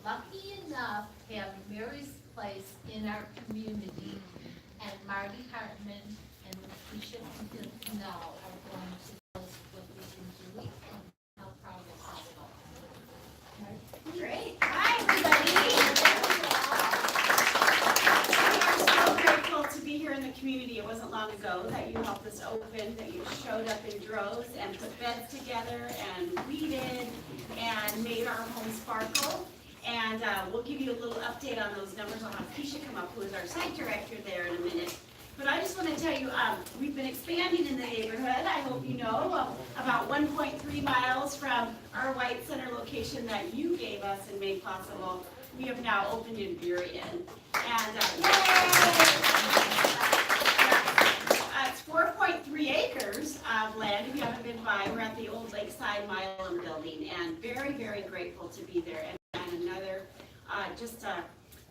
lucky enough to have Mary's Place in our community, and Marty Hartman and Keisha now are going to tell us what we can do and how proud of us we are. Great. Hi, everybody. We are so grateful to be here in the community. It wasn't long ago that you helped us open, that you showed up in droves and put beds together and weeded and made our home sparkle. And we'll give you a little update on those numbers. I'll have Keisha come up, who is our site director there, in a minute. But I just want to tell you, we've been expanding in the neighborhood. I hope you know, about 1.3 miles from our White Center location that you gave us and made possible. We have now opened in Burien. And it's 4.3 acres of land. If you haven't been by, we're at the old Lakeside Milam building, and very, very grateful to be there. And another,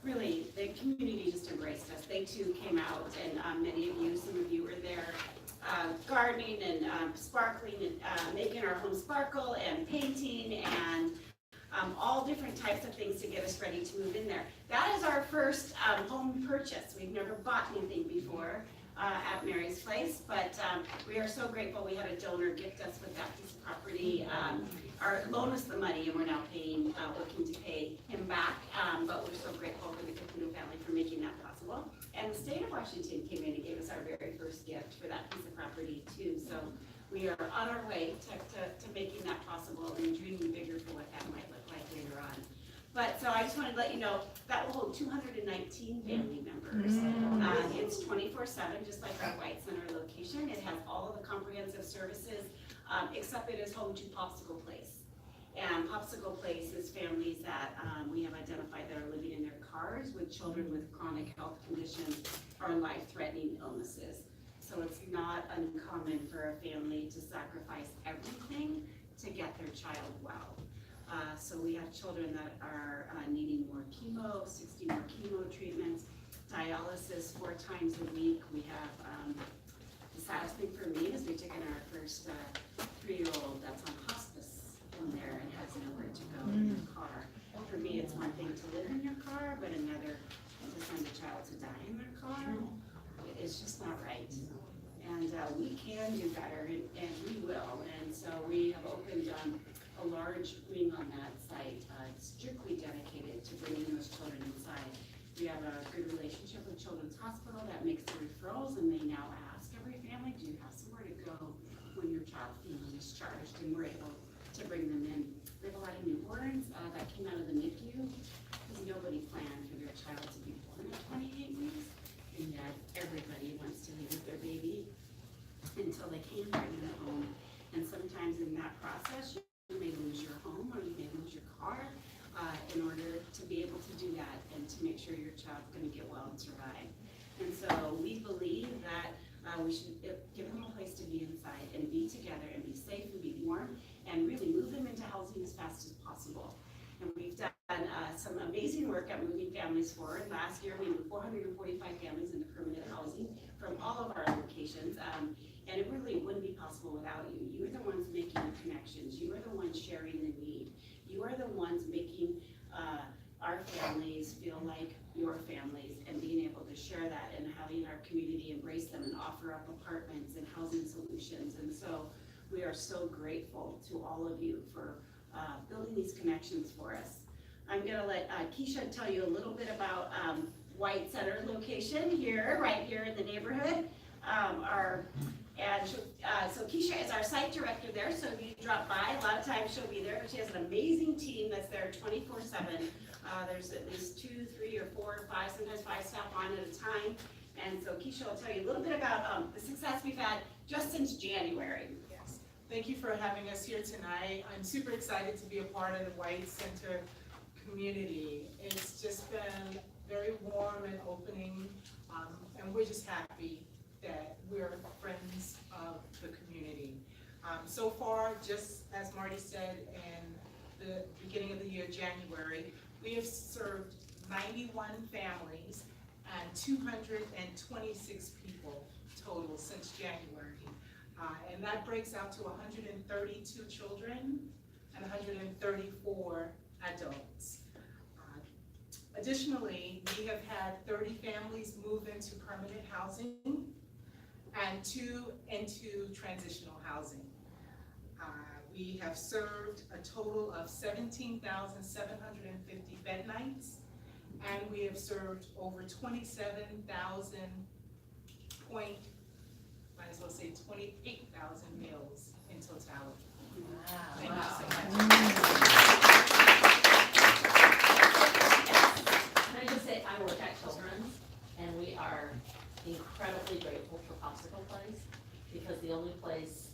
really, the community just embraced us. They too came out, and many of you, some of you were there, gardening and sparkling and making our home sparkle and painting and all different types of things to get us ready to move in there. That is our first home purchase. We've never bought anything before at Mary's Place, but we are so grateful. We had a donor gift us with that piece of property, or loan us the money, and we're now paying, looking to pay him back. But we're so grateful for the Caputo family for making that possible. And the state of Washington came in and gave us our very first gift for that piece of property too. So we are on our way to making that possible and dreaming bigger for what that might look like later on. But so I just wanted to let you know that will hold 219 family members. It's 24/7, just like our White Center location. It has all of the comprehensive services, except it is home to Popsicle Place. And Popsicle Place is families that we have identified that are living in their cars with children with chronic health conditions or life-threatening illnesses. So it's not uncommon for a family to sacrifice everything to get their child well. So we have children that are needing more chemo, 60 more chemo treatments, dialysis 4 times a week. We have, the saddest thing for me is we've taken our first 3-year-old that's on hospice in there and has nowhere to go in their car. For me, it's one thing to live in your car, but another to send a child to die in their car. It's just not right. And we can do better, and we will. And so we have opened a large wing on that site, strictly dedicated to bringing those children inside. We have a good relationship with Children's Hospital that makes the referrals, and they now ask every family, do you have somewhere to go when your child is discharged? And we're able to bring them in. We have a lot of newborns that came out of the NICU because nobody planned for their child to be born at 28 weeks, and yet everybody wants to leave with their baby until they can bring them home. And sometimes in that process, you may lose your home or you may lose your car in order to be able to do that and to make sure your child's going to get well and survive. And so we believe that we should give them a place to be inside and be together and be safe and be warm and really move them into housing as fast as possible. And we've done some amazing work at moving families forward. Last year we moved 445 families into permanent housing from all of our locations. And it really wouldn't be possible without you. You are the ones making the connections. You are the ones sharing the need. You are the ones making our families feel like your families and being able to share that and having our community embrace them and offer up apartments and housing solutions. And so we are so grateful to all of you for building these connections for us. I'm going to let Keisha tell you a little bit about White Center location here, right here in the neighborhood. So Keisha is our site director there, so if you drop by, a lot of times she'll be there, but she has an amazing team that's there 24/7. There's at least 2, 3, or 4, or 5, sometimes 5 staff on at a time. And so Keisha will tell you a little bit about the success we've had just since January. Yes, thank you for having us here tonight. I'm super excited to be a part of the White Center community. It's just been very warm and opening, and we're just happy that we're friends of the community. So far, just as Marty said, in the beginning of the year, January, we have served 91 families and 226 people total since January. And that breaks out to 132 children and 134 adults. Additionally, we have had 30 families move into permanent housing and 2 into transitional housing. We have served a total of 17,750 bed nights, and we have served over 27,000 might as well say 28,000 meals in totality. Thank you so much. Can I just say, I work at Children's, and we are incredibly grateful for Popsicle Place, because the only place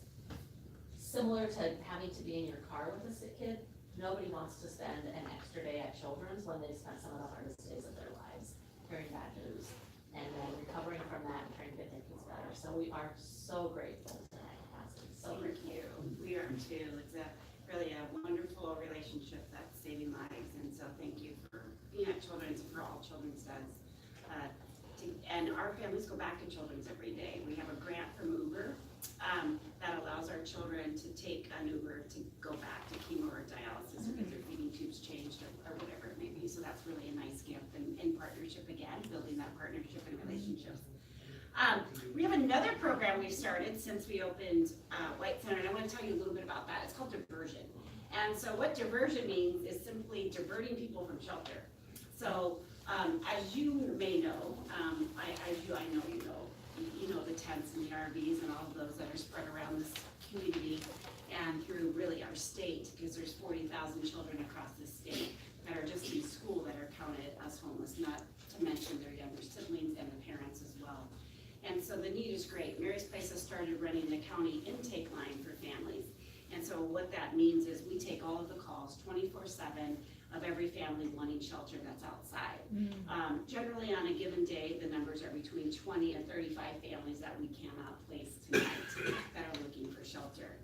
similar to having to be in your car with a sick kid, nobody wants to spend an extra day at Children's when they've spent some of the hardest days of their lives hearing bad news, and then recovering from that and trying to get their kids better. So we are so grateful for that capacity. So Thank you. We are too. It's really a wonderful relationship that's saving lives, and so thank you for being at Children's, for all Children's does. And our families go back to Children's every day. We have a grant from Uber that allows our children to take an Uber to go back to chemo or dialysis or get their feeding tubes changed or whatever it may be. So that's really a nice gift, and in partnership again, building that partnership and relationships. We have another program we've started since we opened White Center, and I want to tell you a little bit about that. It's called diversion. And so what diversion means is simply diverting people from shelter. So as you may know, I know you know the tents and the RVs and all of those that are spread around this community and through really our state, because there's 40,000 children across the state that are just in school that are counted as homeless, not to mention their younger siblings and the parents as well. And so the need is great. Mary's Place has started running the county intake line for families. And so what that means is we take all of the calls 24/7 of every family wanting shelter that's outside. Generally on a given day, the numbers are between 20 and 35 families that we cannot place tonight that are looking for shelter.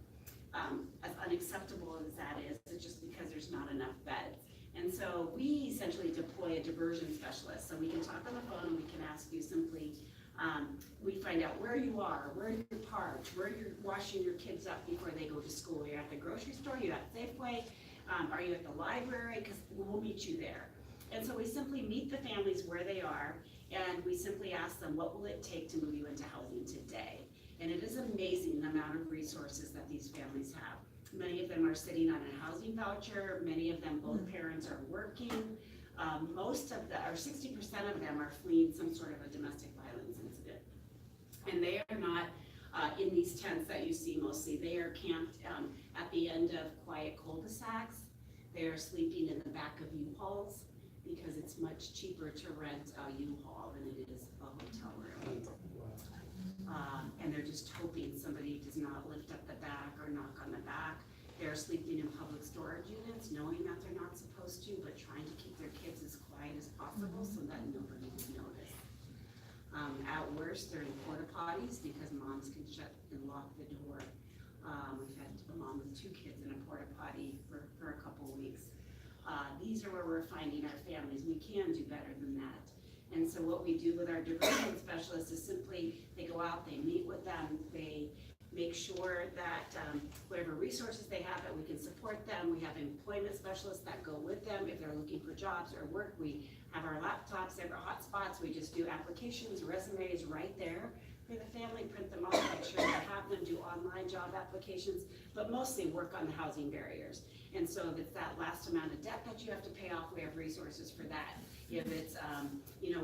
As unacceptable as that is, it's just because there's not enough beds. And so we essentially deploy a diversion specialist. So we can talk on the phone and we can ask you simply, we find out where you are, where you're parked, where you're washing your kids up before they go to school. You're at the grocery store, you're at Safeway, are you at the library? Because we'll meet you there. And so we simply meet the families where they are, and we simply ask them, what will it take to move you into housing today? And it is amazing the amount of resources that these families have. Many of them are sitting on a housing voucher, many of them, both parents are working. Most of the, or 60% of them are fleeing some sort of a domestic violence incident. And they are not in these tents that you see mostly. They are camped at the end of quiet cul-de-sacs. They are sleeping in the back of U-Hauls because it's much cheaper to rent a U-Haul than it is a hotel room. And they're just hoping somebody does not lift up the back or knock on the back. They're sleeping in public storage units, knowing that they're not supposed to, but trying to keep their kids as quiet as possible so that nobody would notice. At worst, they're in porta potties because moms can shut and lock the door. We've had a mom with 2 kids in a porta potty for a couple weeks. These are where we're finding our families. We can do better than that. And so what we do with our diversion specialists is simply, they go out, they meet with them, they make sure that whatever resources they have, that we can support them. We have employment specialists that go with them if they're looking for jobs or work. We have our laptops, our hotspots. We just do applications, resumes right there for the family, print them off, make sure they have them, do online job applications, but mostly work on the housing barriers. And so if it's that last amount of debt that you have to pay off, we have resources for that. If it's,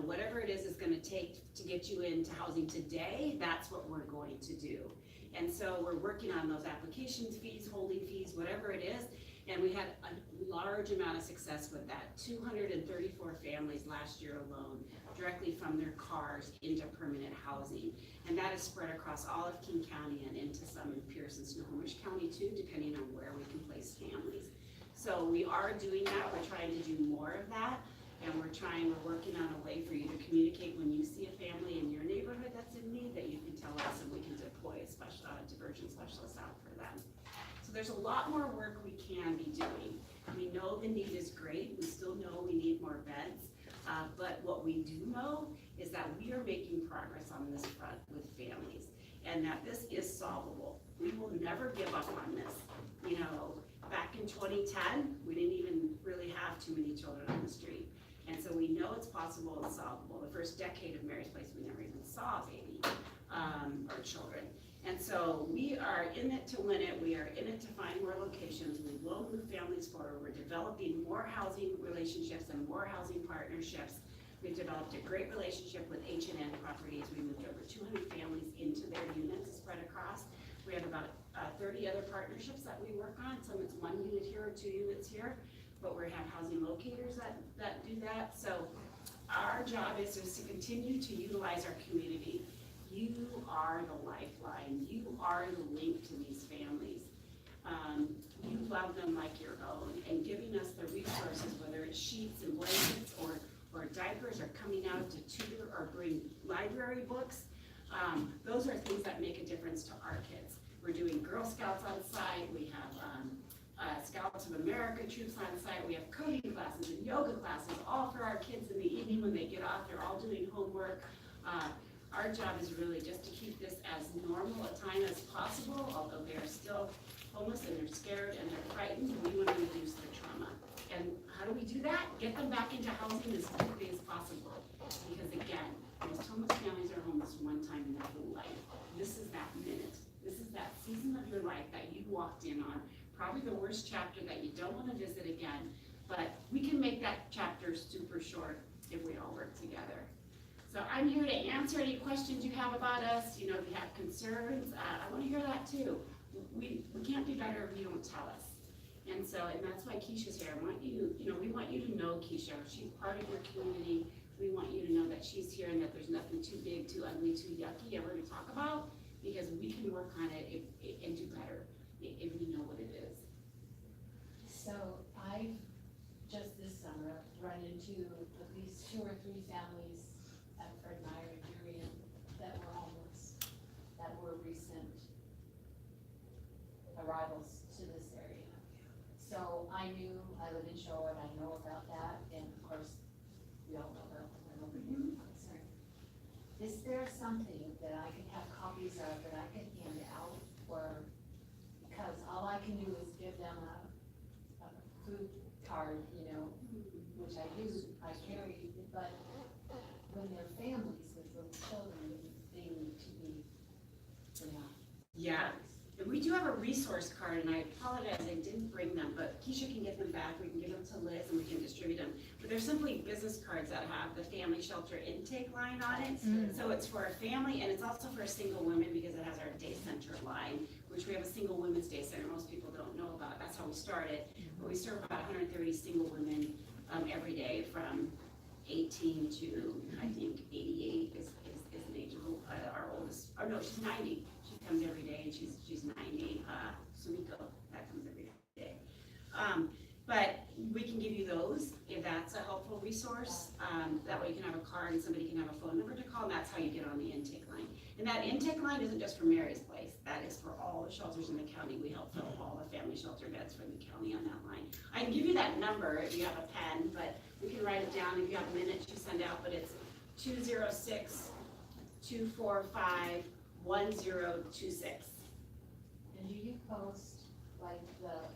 whatever it is going to take to get you into housing today, that's what we're going to do. And so we're working on those applications fees, holding fees, whatever it is. And we had a large amount of success with that. 234 families last year alone, directly from their cars into permanent housing. And that is spread across all of King County and into some in Pierce and Snohomish County too, depending on where we can place families. So we are doing that. We're trying to do more of that. And we're working on a way for you to communicate when you see a family in your neighborhood that's in need, that you can tell us and we can deploy a diversion specialist out for them. So there's a lot more work we can be doing. We know the need is great. We still know we need more beds. But what we do know is that we are making progress on this front with families and that this is solvable. We will never give up on this. Back in 2010, we didn't even really have too many children on the street. And And so we know it's possible and solvable. The first decade of Mary's Place, we never even saw a baby, or children. And so we are in it to win it. We are in it to find more locations. We will move families forward. We're developing more housing relationships and more housing partnerships. We've developed a great relationship with H&N Properties. We moved over 200 families into their units spread across. We have about 30 other partnerships that we work on. Some it's 1 unit here or 2 units here, but we have housing locators that do that. So our job is to continue to utilize our community. You are the lifeline. You are the link to these families. You love them like your own, and giving us the resources, whether it's sheets and blankets or diapers, or coming out to tutor or bring library books. Those are things that make a difference to our kids. We're doing Girl Scouts on site. We have Scouts of America troops on site. We have coding classes and yoga classes, all for our kids in the evening when they get off. They're all doing homework. Our job is really just to keep this as normal a time as possible, although they're still homeless and they're scared and they're frightened. We want to reduce their trauma. And how do we do that? Get them back into housing as quickly as possible. Because again, most homeless families are homeless one time in their whole life. This is that minute. This is that season of your life that you walked in on. Probably the worst chapter that you don't want to visit again. But we can make that chapter super short if we all work together. So I'm here to answer any questions you have about us. You know, if you have concerns, I want to hear that too. We can't do better if you don't tell us. And that's why Keisha's here. I want you, we want you to know Keisha. She's part of your community. We want you to know that she's here and that there's nothing too big, too ugly, too yucky ever to talk about, because we can work on it and do better if we know what it is. So I've just this summer run into at least 2 or 3 families at Fred Meyer and Durian that were homeless, that were recent arrivals to this area. So I live in Shorewood, I know about that, and of course, we all know about the over here concern. Is there something that I can have copies of that I can hand out, or, because all I can do is give them a food card, which I carry, but when they're families with little children, they need to be, Yeah. We do have a resource card, and I apologize I didn't bring them, but Keisha can get them back. We can give them to Liz and we can distribute them. But they're simply business cards that have the family shelter intake line on it. So it's for a family, and it's also for a single woman because it has our day center line, which we have a single women's day center. Most people don't know about. That's how we started. But we serve about 130 single women every day from 18 to, I think, 88 is an age of our oldest. Oh no, she's 90. She comes every day, and she's 90. Sumiko, that comes every day. But we can give you those if that's a helpful resource. That way you can have a card and somebody can have a phone number to call, and that's how you get on the intake line. And that intake line isn't just for Mary's Place. That is for all the shelters in the county. We help fill all the family shelter beds for the county on that line. I can give you that number if you have a pen, but we can write it down if you have a minute to send out. But it's 206-245-1026. And do you post, like, the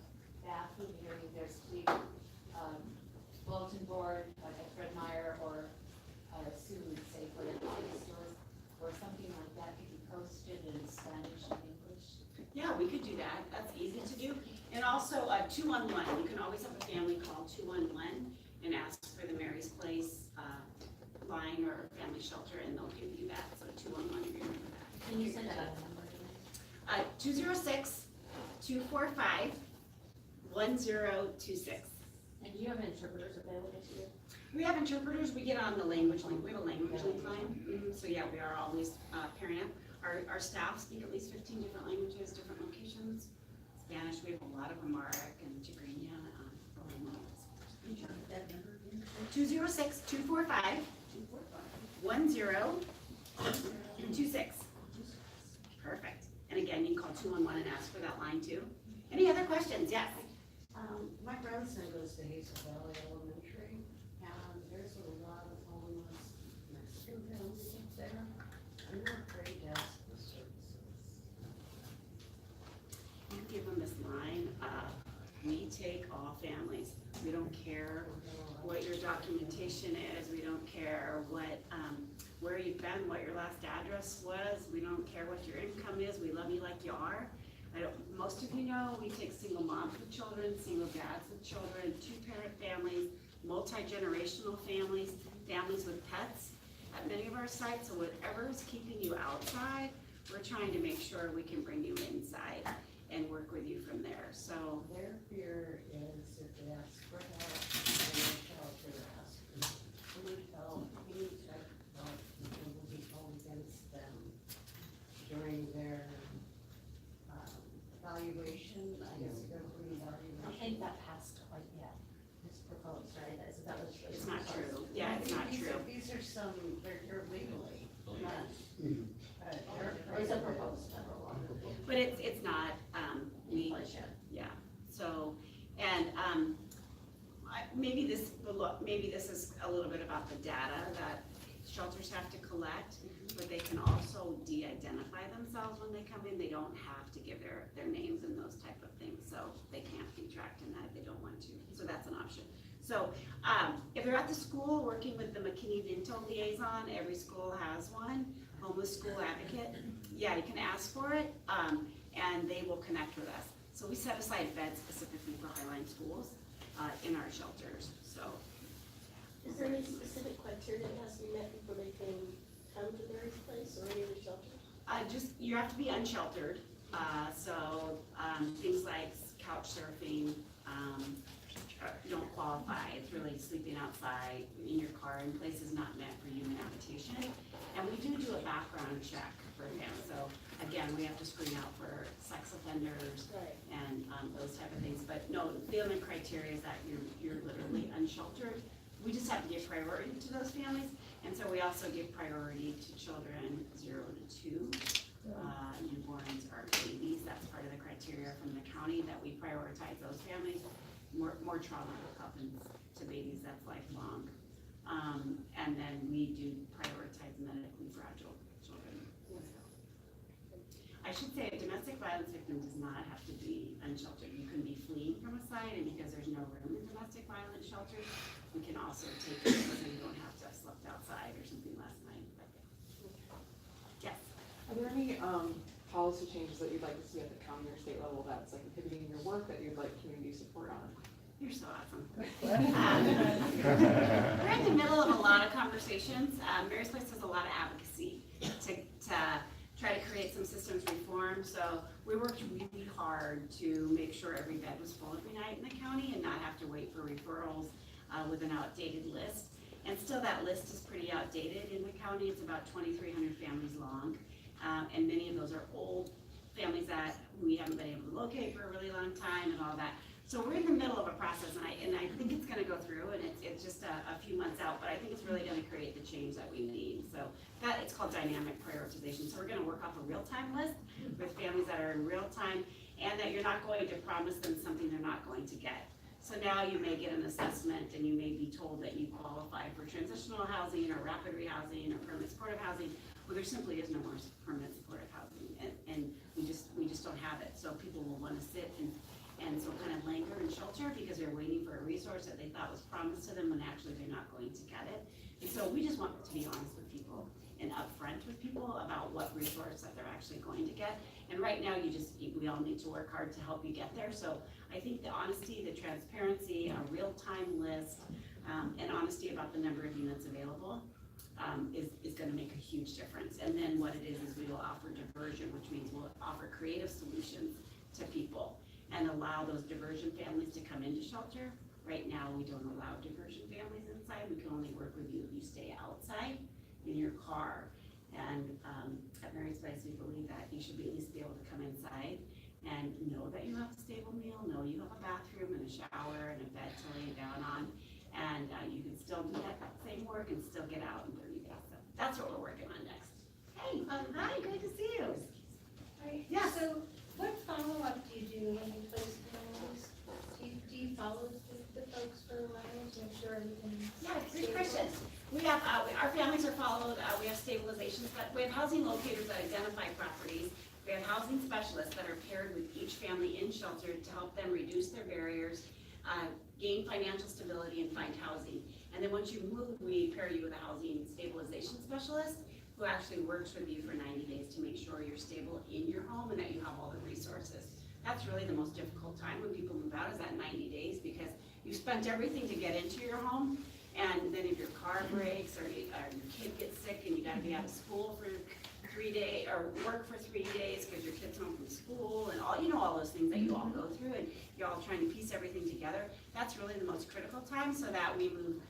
bathroom area, there's the bulletin board, like at Fred Meyer, or Sue would say for the stores, or something like that could be posted in Spanish and English? Yeah, we could do that. That's easy to do. And also 211. You can always have a family call 211 and ask for the Mary's Place line or family shelter, and they'll give you that. So 211, if you remember that. Can you send that number to me? 206-245-1026. And do you have interpreters available to you? We have interpreters. We get on the language link. We have a language link line. So yeah, we are always pairing up. Our staff speak at least 15 different languages, different locations. Spanish, we have a lot of Amharic and Tigrinya. That number again? 206-245-1026. Perfect. And again, you can call 211 and ask for that line too. Any other questions? Yes. My grandson goes to Hazel Valley Elementary, and there's a lot of homeless Mexican families up there, and they're afraid to ask for services. You give them this line, we take all families. We don't care what your documentation is, we don't care what, where you've been, what your last address was, we don't care what your income is, we love you like you are. Most of you know, we take single moms with children, single dads with children, two-parent families, multi-generational families, families with pets at many of our sites. So whatever is keeping you outside, we're trying to make sure we can bring you inside and work with you from there. So Their fear is if they ask for help, and the shelter asks for help, any type of help, it will be called against them during their evaluation, I guess they're doing I evaluation. think that passed quite yet, it's proposed, right, that was. it's not true. Yeah, it's not true. These are some, they're legally, not, It's a proposed federal law. But it's not, we, Inflation. yeah, so, and, maybe this is a little bit about the data that shelters have to collect, but they can also de-identify themselves when they come in. They don't have to give their names and those type of things, so they can't be tracked in that if they don't want to, so that's an option. So, if they're at the school working with the McKinney-Vento liaison, every school has one, homeless school advocate, yeah, you can ask for it, and they will connect with us. So we set aside beds specifically for Highline schools, in our shelters, so. Is there any specific criteria that has to be met before they can come to Mary's Place or any other shelter? You have to be unsheltered, so, things like couch surfing, don't qualify. It's really sleeping outside in your car in places not meant for human habitation. And we do a background check for them, so again, we have to screen out for sex offenders Right. and, those type of things, but no, the only criteria is that you're literally unsheltered. We just have to give priority to those families, and so we also give priority to children 0 to 2. Newborns or babies, that's part of the criteria from the county, that we prioritize those families. More trauma happens to babies, that's lifelong. And then we do prioritize medically fragile children. I should say a domestic violence victim does not have to be unsheltered. You can be fleeing from a site, and because there's no room in domestic violence shelters, we can also take it so you don't have to have slept outside or something last night. But, yes. Are there any policy changes that you'd like to see at the county or state level that's like inhibiting your work that you'd like community support on? You're so awesome. We're in the middle of a lot of conversations. Mary's Place does a lot of advocacy to try to create some systems reform. So we worked really hard to make sure every bed was full every night in the county and not have to wait for referrals with an outdated list. And still that list is pretty outdated in the county. It's about 2,300 families long. And many of those are old families that we haven't been able to locate for a really long time and all that. So we're in the middle of a process, and I think it's gonna go through, and it's just a few months out, but I think it's really gonna create the change that we need. So that, it's called dynamic prioritization. So we're gonna work off a real-time list with families that are in real time, and that you're not going to promise them something they're not going to get. So now you may get an assessment, and you may be told that you qualify for transitional housing, or rapid rehousing, or permanent supportive housing. Well, there simply is no more permanent supportive housing, and we just don't have it. So people will wanna sit and so kind of linger and shelter because they're waiting for a resource that they thought was promised to them when actually they're not going to get it. And so we just want to be honest with people and upfront with people about what resource that they're actually going to get. And right now we all need to work hard to help you get there. So I think the honesty, the transparency, a real-time list, and honesty about the number of units available is gonna make a huge difference. And then what it is we will offer diversion, which means we'll offer creative solutions to people and allow those diversion families to come into shelter. Right now, we don't allow diversion families inside. We can only work with you if you stay outside in your car. And at Mary's Place, we believe that you should at least be able to come inside and know that you have a stable meal, know you have a bathroom and a shower and a bed to lay down on. And you can still do that same work and still get out in 30 days. So that's what we're working on next. Hey, hi, great to see you. Right. Yeah. So what follow-up do you do when you place families? Do you follow the folks for a while to make sure everything's Yeah, great stable? question. We have, our families are followed, we have stabilizations, but we have housing locators that identify properties. We have housing specialists that are paired with each family in shelter to help them reduce their barriers, gain financial stability and find housing. And then once you move, we pair you with a housing stabilization specialist who actually works with you for 90 days to make sure you're stable in your home and that you have all the resources. That's really the most difficult time when people move out, is that 90 days, because you spent everything to get into your home, and then if your car breaks or your kid gets sick and you gotta be out of school for 3 days, or work for 3 days because your kid's home from school, and all, you know, all those things that you all go through, and you're all trying to piece everything together, that's really the most critical time, so that we move,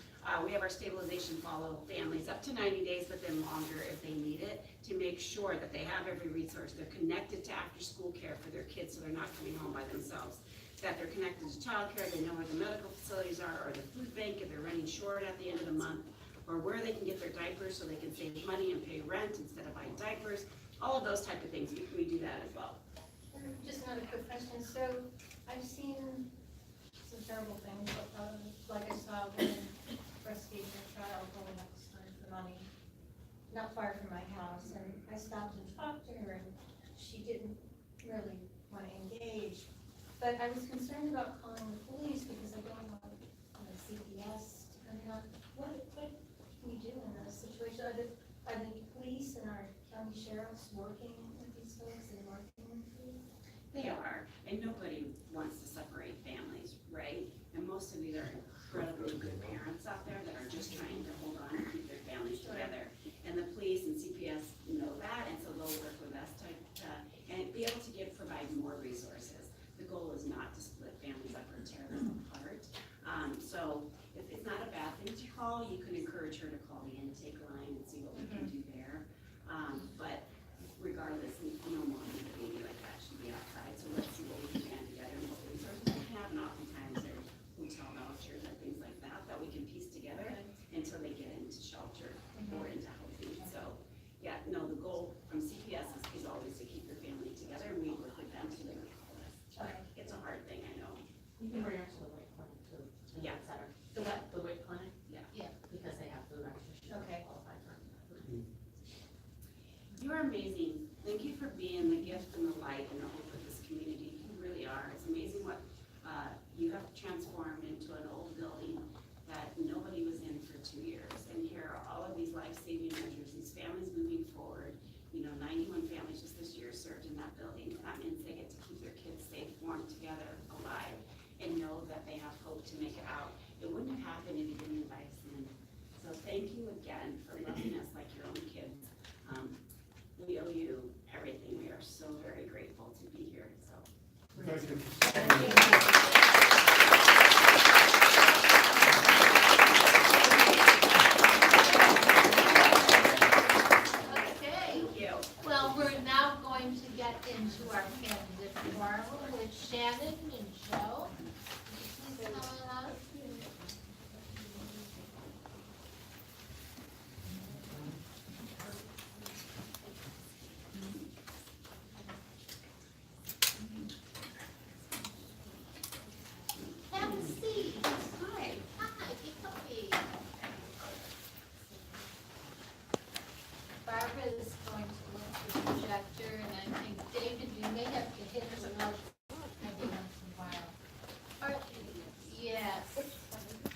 we have our stabilization follow families up to 90 days, but then longer if they need it, to make sure that they have every resource, they're connected to after-school care for their kids, so they're not coming home by themselves, that they're connected to childcare, they know where the medical facilities are, or the food bank if they're running short at the end of the month, or where they can get their diapers so they can save money and pay rent instead of buying diapers, all of those type of things, we do that as well. Just another quick question, so I've seen some terrible things, like I saw a woman breastfeeding her child going up the street for money, not far from my house, and I stopped and talked to her, and she didn't really want to engage. But I was concerned about calling the police because I don't want CPS to come out. What can we do in this situation? Are the police and our county sheriffs working with these folks and working with you? They are, and nobody wants to separate families, right? And most of these are incredibly good parents out there that are just trying to hold on and keep their families together. And the police and CPS know that, and so they'll work with us to and be able to provide more resources. The goal is not to split families up or tear them apart. So if it's not a bad thing to call, you can encourage her to call the intake line and see what we can do there. But regardless, no mom and a baby like that should be outside, so let's see what we can band together and what resources we have, and oftentimes there's hotel vouchers and things like that that we can piece together until they get into shelter or into housing. So, yeah, no, the goal from CPS is always to keep your family together, and we work with them so they can call us. It's a hard thing, I know. You can bring her to the WIC clinic too, in Yeah. that center. The what? The WIC clinic. Yeah. Yeah. Because they have food nutrition. Okay. Qualified for. You're amazing. Thank you for being the gift and the light and the hope of this community. You really are. It's amazing what you have transformed into an old building that nobody was in for 2 years. And here are all of these life-saving measures, these families moving forward. You know, 91 families just this year served in that building. That means they get to keep their kids safe, warm, together, alive, and know that they have hope to make it out. It wouldn't have happened if you didn't invite us in. So thank you again for loving us like your own kids. We owe you everything. We are so very grateful to be here. So. Thank you. Okay, Thank you. well, we're now going to get into our candidate forum with Shannon and Joe. Please come on up. Have a seat. Hi. Hi, be comfy. Barbara is going to look at the projector, and I think, David, you may have to hit the notes every once in a while. Or, yes,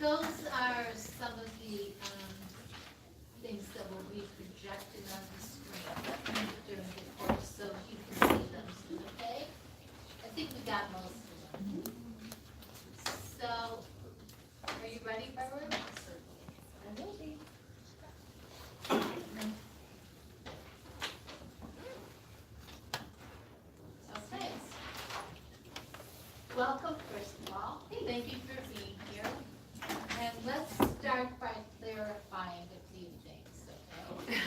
those are some of the, things that will be projected on the screen during the course, so you can see them, okay? I think we got most of them. So, are you ready, Barbara? I will be. Okay. Welcome, first of all. Thank you for being here. And let's start by clarifying a few things, okay?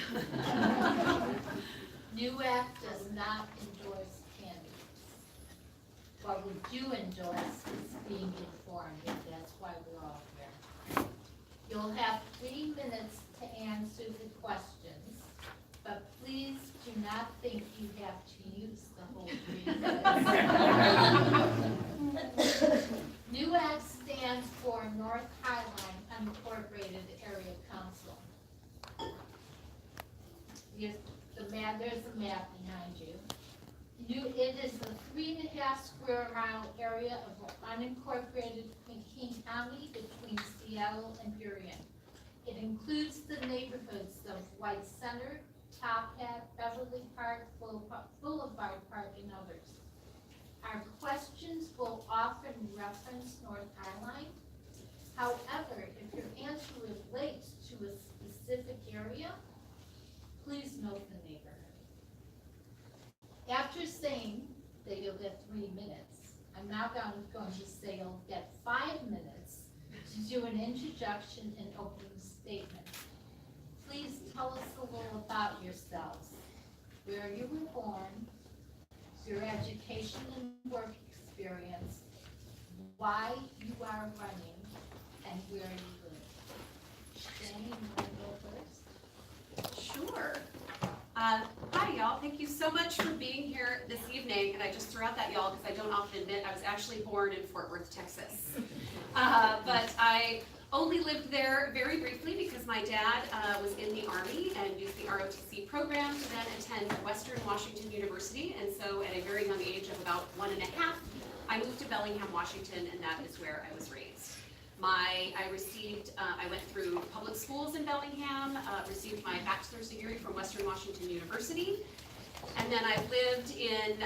Nhuac does not endorse candidates. What we do endorse is being informed, and that's why we're all here. You'll have 3 minutes to answer the questions, but please do not think you have to use the whole 3 minutes. Nhuac stands for North Highline Unincorporated Area Council. Here's the map, there's the map behind you. It is a 3.5 square mile area of unincorporated King County between Seattle and Burien. It includes the neighborhoods of White Center, Top Hat, Beverly Park, Boulevard Park, and others. Our questions will often reference North Carolina. However, if your answer relates to a specific area, please note the neighborhood. After saying that you'll get 3 minutes, I'm now going to say you'll get 5 minutes to do an introduction and opening statement. Please tell us a little about yourselves, where you were born, your education and work experience, why you are running, and where you live. Jenny, you want to go first? Sure. Hi, y'all. Thank you so much for being here this evening. And I just threw out that y'all because I don't often admit I was actually born in Fort Worth, Texas. But I only lived there very briefly because my dad was in the Army and used the ROTC program to then attend Western Washington University. And so at a very young age of about 1.5, I moved to Bellingham, Washington, and that is where I was raised. I went through public schools in Bellingham, received my bachelor's degree from Western Washington University, and then I lived in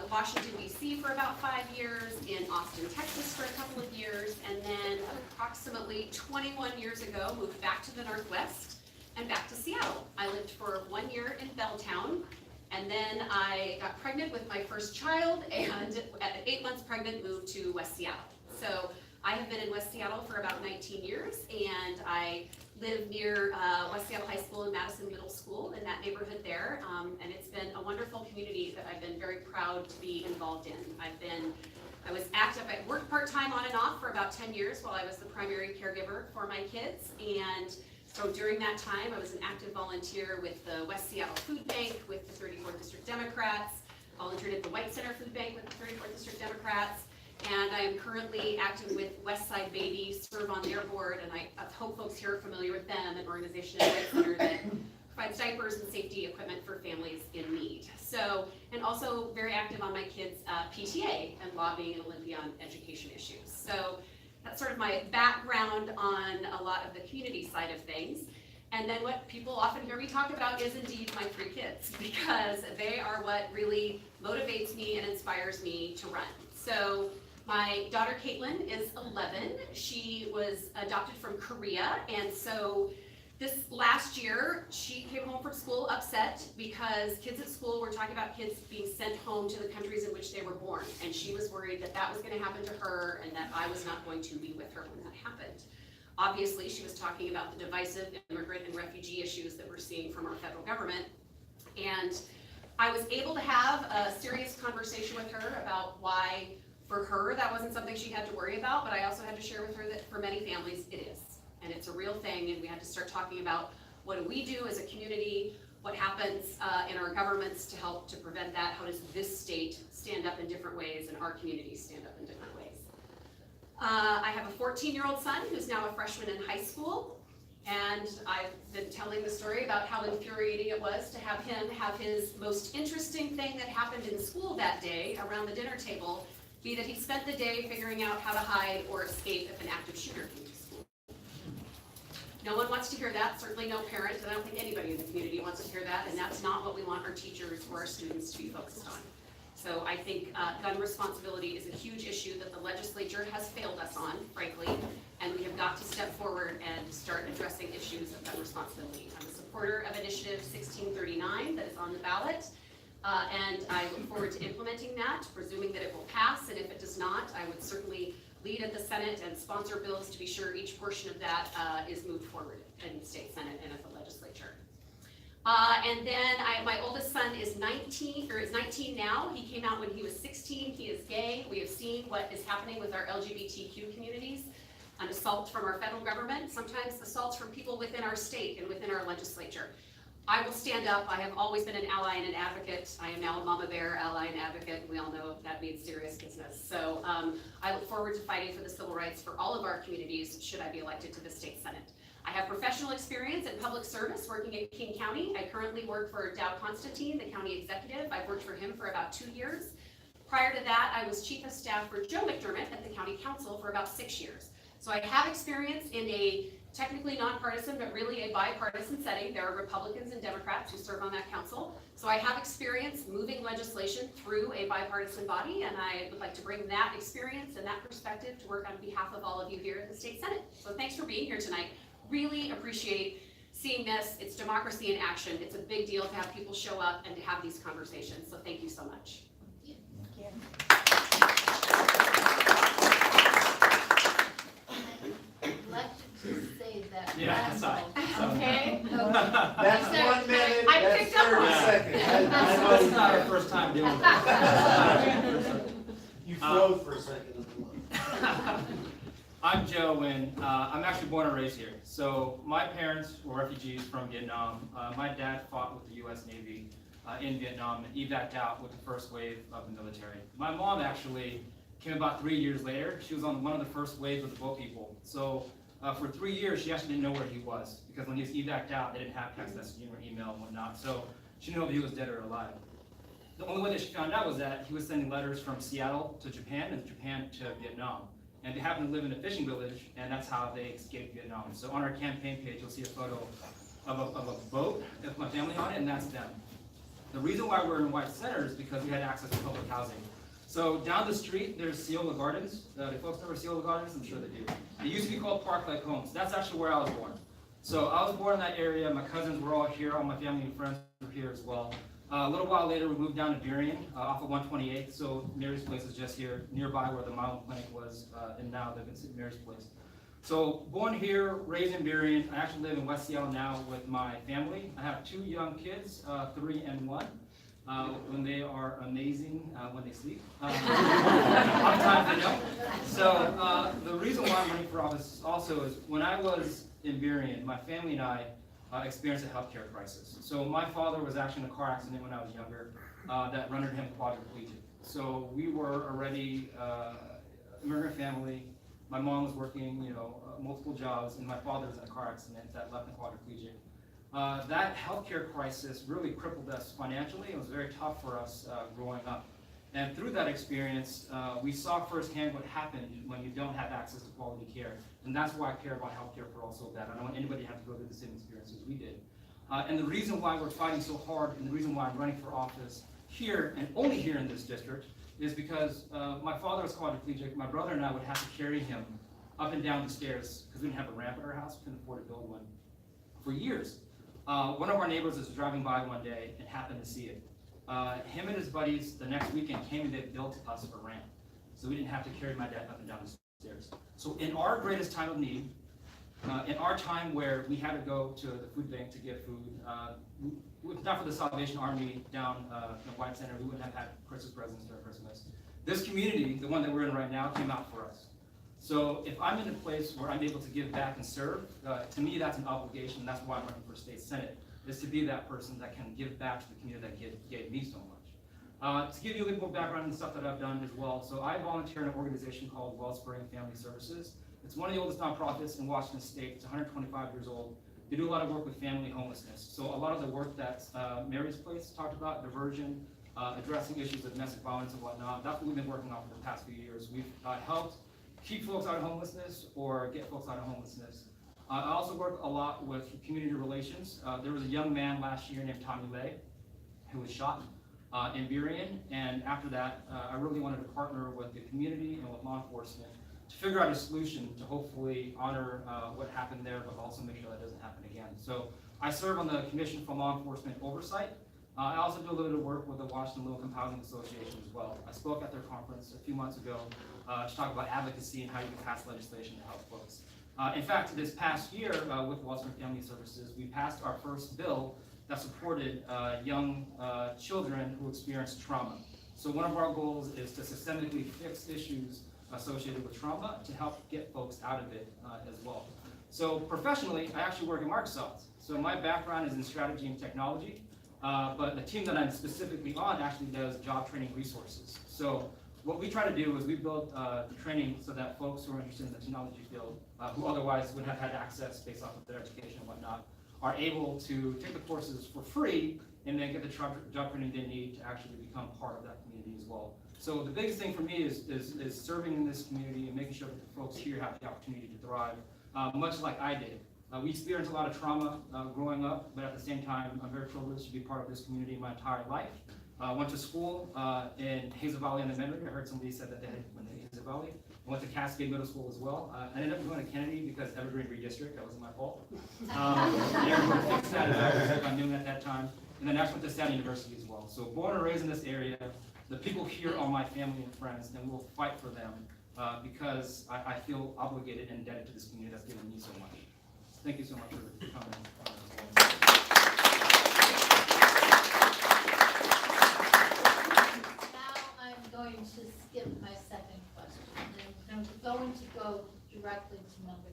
Washington, D.C. for about 5 years, in Austin, Texas for a couple of years, and then approximately 21 years ago, moved back to the Northwest and back to Seattle. I lived for 1 year in Belltown, and then I got pregnant with my first child, and at 8 months pregnant, moved to West Seattle. So I have been in West Seattle for about 19 years, and I live near West Seattle High School and Madison Middle School in that neighborhood there, and it's been a wonderful community that I've been very proud to be involved in. I was active, I worked part-time on and off for about 10 years while I was the primary caregiver for my kids, and so during that time I was an active volunteer with the West Seattle Food Bank with the 34th District Democrats, volunteered at the White Center Food Bank with the 34th District Democrats, and I am currently active with Westside Baby, serve on their board, and I hope folks here are familiar with them, an organization in White Center that provides diapers and safety equipment for families in need. So, and also very active on my kids' PTA and lobbying and Olympia on education issues. So that's sort of my background on a lot of the community side of things. And then what people often hear me talk about is indeed my 3 kids, because they are what really motivates me and inspires me to run. So my daughter Caitlin is 11. She was adopted from Korea, and so this last year she came home from school upset because kids at school were talking about kids being sent home to the countries in which they were born, and she was worried that that was going to happen to her and that I was not going to be with her when that happened. Obviously, she was talking about the divisive immigrant and refugee issues that we're seeing from our federal government, and I was able to have a serious conversation with her about why, for her, that wasn't something she had to worry about, but I also had to share with her that for many families, it is. And it's a real thing, and we had to start talking about what do we do as a community, what happens in our governments to help to prevent that, how does this state stand up in different ways, and our communities stand up in different ways. I have a 14-year-old son who's now a freshman in high school, and I've been telling the story about how infuriating it was to have him have his most interesting thing that happened in school that day around the dinner table be that he spent the day figuring out how to hide or escape if an active shooter came to school. No one wants to hear that, certainly no parent, and I don't think anybody in the community wants to hear that, and that's not what we want our teachers or our students to be focused on. So I think gun responsibility is a huge issue that the legislature has failed us on, frankly, and we have got to step forward and start addressing issues of gun responsibility. I'm a supporter of Initiative 1639 that is on the ballot. And I look forward to implementing that, presuming that it will pass, and if it does not, I would certainly lead at the Senate and sponsor bills to be sure each portion of that is moved forward in the state Senate and at the legislature. And then my oldest son is 19 now. He came out when he was 16. He is gay. We have seen what is happening with our LGBTQ communities, an assault from our federal government, sometimes assaults from people within our state and within our legislature. I will stand up. I have always been an ally and an advocate. I am now a mama bear ally and advocate. We all know that means serious business. So I look forward to fighting for the civil rights for all of our communities should I be elected to the state Senate. I have professional experience in public service working in King County. I currently work for Dow Constantine, the county executive. I've worked for him for about 2 years. Prior to that, I was chief of staff for Joe McDermott at the county council for about 6 years. So I have experience in a technically nonpartisan, but really a bipartisan setting. There are Republicans and Democrats who serve on that council. So I have experience moving legislation through a bipartisan body, and I would like to bring that experience and that perspective to work on behalf of all of you here at the State Senate. So thanks for being here tonight. Really appreciate seeing this. It's democracy in action. It's a big deal to have people show up and to have these conversations. So thank you so much. I'd like to just say that. Yeah, Randall, sorry. okay? That's 1 minute, I that's picked up 30 on it. seconds. That's not our first time doing this. You froze for a second. I'm Joe, and I'm actually born and raised here. So my parents were refugees from Vietnam. My dad fought with the U.S. Navy in Vietnam and evac'd out with the first wave of the military. My mom actually came about 3 years later. She was on one of the first waves of the boat people. So for 3 years, she actually didn't know where he was, because when he was evac'd out, they didn't have text messaging or email and whatnot. So she didn't know if he was dead or alive. The only way that she found out was that he was sending letters from Seattle to Japan and Japan to Vietnam. And they happened to live in a fishing village, and that's how they escaped Vietnam. So on our campaign page, you'll see a photo of a boat with my family on it, and that's them. The reason why we're in White Center is because we had access to public housing. So down the street, there's Ciolo Gardens. Do folks know where Ciolo Gardens? I'm sure they do. It used to be called Park Lake Homes. That's actually where I was born. So I was born in that area. My cousins were all here. All my family and friends were here as well. A little while later, we moved down to Burien off of 128. So Mary's Place is just here, nearby where the Mile Clinic was, and now live in Mary's Place. So born here, raised in Burien. I actually live in West Seattle now with my family. I have 2 young kids, 3 and 1. When they are amazing when they sleep. Sometimes they don't. So the reason why I'm running for office also is when I was in Burien, my family and I experienced a healthcare crisis. So my father was actually in a car accident when I was younger that rendered him quadriplegic. So we were already immigrant family. My mom was working, multiple jobs, and my father was in a car accident that left him quadriplegic. That healthcare crisis really crippled us financially. It was very tough for us growing up. And through that experience, we saw firsthand what happened when you don't have access to quality care. And that's why I care about healthcare for all so bad. I don't want anybody to have to go through the same experiences we did. And the reason why we're fighting so hard, and the reason why I'm running for office here, and only here in this district, is because my father was quadriplegic. My brother and I would have to carry him up and down the stairs because we didn't have a ramp at our house. We couldn't afford to build one for years. One of our neighbors was driving by one day and happened to see it. Him and his buddies the next weekend came and they built us a ramp. So we didn't have to carry my dad up and down the stairs. So in our greatest time of need, in our time where we had to go to the food bank to get food, if not for the Salvation Army down in White Center, we wouldn't have had Christmas presents during Christmas. This community, the one that we're in right now, came out for us. So if I'm in a place where I'm able to give back and serve, to me that's an obligation. That's why I'm running for state senate, is to be that person that can give back to the community that gave me so much. To give you a little more background on the stuff that I've done as well. So I volunteer in an organization called Wellspring Family Services. It's one of the oldest nonprofits in Washington State. It's 125 years old. They do a lot of work with family homelessness. So a lot of the work that Mary's Place talked about, diversion, addressing issues of domestic violence and whatnot, that's what we've been working on for the past few years. We've helped keep folks out of homelessness or get folks out of homelessness. I also work a lot with community relations. There was a young man last year named Tommy Lay who was shot in Burien, and after that, I really wanted to partner with the community and with law enforcement to figure out a solution to hopefully honor what happened there, but also make sure that doesn't happen again. So I serve on the Commission for Law Enforcement Oversight. I also do a little bit of work with the Washington Low Income Housing Association as well. I spoke at their conference a few months ago to talk about advocacy and how you can pass legislation to help folks. In fact, this past year with Wellspring Family Services, we passed our first bill that supported young children who experience trauma. So one of our goals is to systemically fix issues associated with trauma to help get folks out of it as well. So professionally, I actually work at Microsoft. So my background is in strategy and technology, but the team that I'm specifically on actually does job training resources. So what we try to do is we build the training so that folks who are interested in the technology field, who otherwise would have had access based off of their education and whatnot, are able to take the courses for free and then get the job training they need to actually become part of that community as well. So the biggest thing for me is serving in this community and making sure that the folks here have the opportunity to thrive. much like I did. We experienced a lot of trauma growing up, but at the same time, I'm very privileged to be part of this community my entire life. Went to school in Hazel Valley Elementary. I heard somebody said that they had went to Hazel Valley. I went to Cascade Middle School as well. I ended up going to Kennedy because Evergreen redistrict, that wasn't my fault. Everyone fixed that as I knew at that time. And then I actually went to Staten University as well. So born and raised in this area, the people here are my family and friends, and we'll fight for them because I feel obligated and indebted to this community that's given me so much. Thank you so much for coming. Now I'm going to skip my second question, and I'm going to go directly to number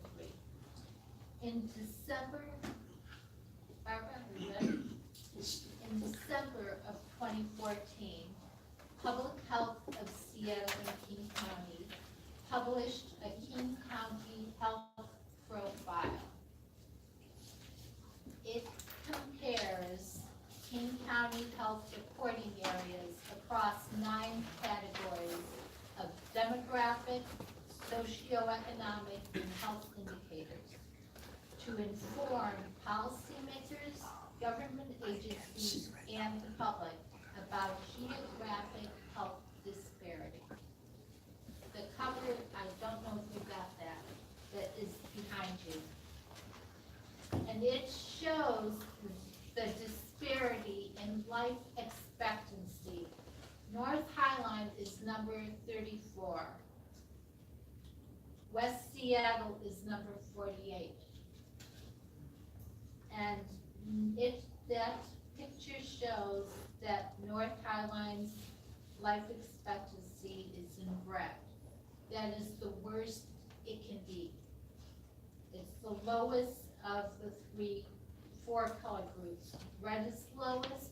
3. In December, Barbara, are you ready? In December of 2014, Public Health of Seattle and King County published a King County health profile. It compares King County health reporting areas across 9 categories of demographic, socioeconomic, and health indicators to inform policymakers, government agencies, and the public about geographic health disparity. The cover, I don't know if you got that is behind you. And it shows the disparity in life expectancy. North Highline is number 34. West Seattle is number 48. And that picture shows that North Highline's life expectancy is in red. That is the worst it can be. It's the lowest of the 4 color groups. Red is lowest,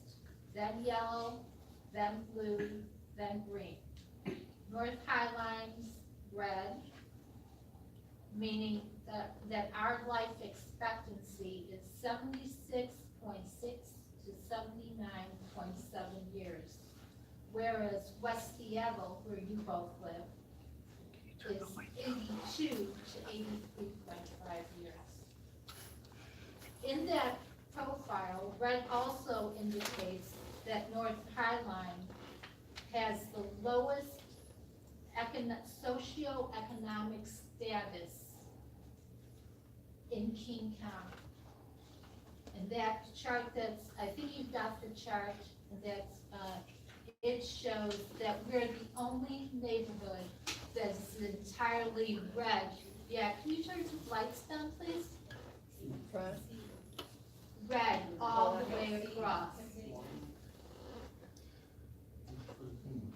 then yellow, then blue, then green. North Highline's red, meaning that our life expectancy is 76.6 to 79.7 years, whereas West Seattle, where you both live, is 82 to 83.5 years. In that profile, red also indicates that North Highline has the lowest socioeconomic status in King County. And that chart I think you've got the chart, and it shows that we're the only neighborhood that's entirely red. Yeah, can you turn the lights down, please? Red all the way across.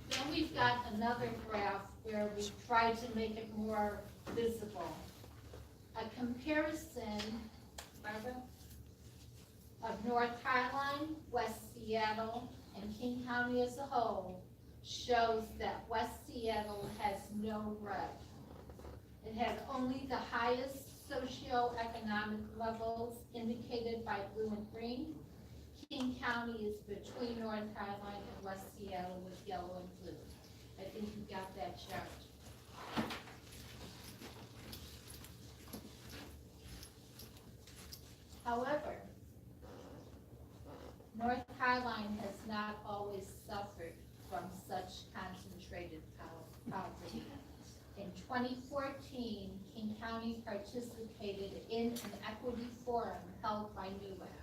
Then we've got another graph where we try to make it more visible. A comparison, Barbara, of North Highline, West Seattle, and King County as a whole shows that West Seattle has no red. It has only the highest socioeconomic levels indicated by blue and green. King County is between North Highline and West Seattle with yellow and blue. I think you got that chart. However, North Highline has not always suffered from such concentrated poverty. In 2014, King County participated in an equity forum held by Nhuac.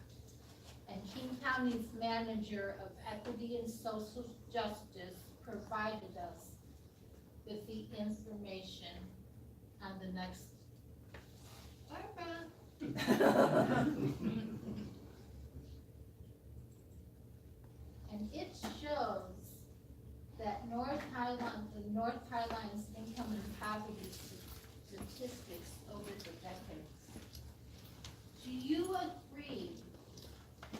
And King County's manager of equity and social justice provided us with the information on the next. And it shows that the North Highline's income and poverty statistics over the decades. Do you agree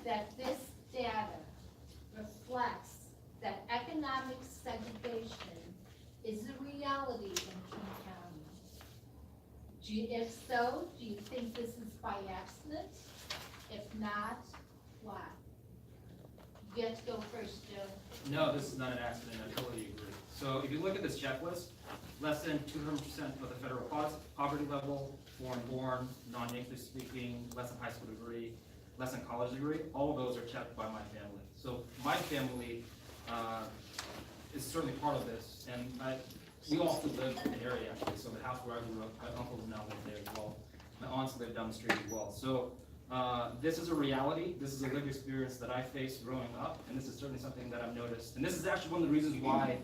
that this data reflects that economic segregation is a reality in King County? If so, do you think this is by accident? If not, why? You get to go first, Joe. No, this is not an accident. I totally agree. So if you look at this checklist, less than 200% of the federal poverty level, foreign-born, non-native speaking, less than high school degree, less than college degree. All of those are checked by my family. So my family is certainly part of this, and we also live in the area actually. So the house where I grew up, my uncles now live there as well. My aunts live down the street as well. So this is a reality. This is a lived experience that I faced growing up, and this is certainly something that I've noticed. And this is actually one of the reasons why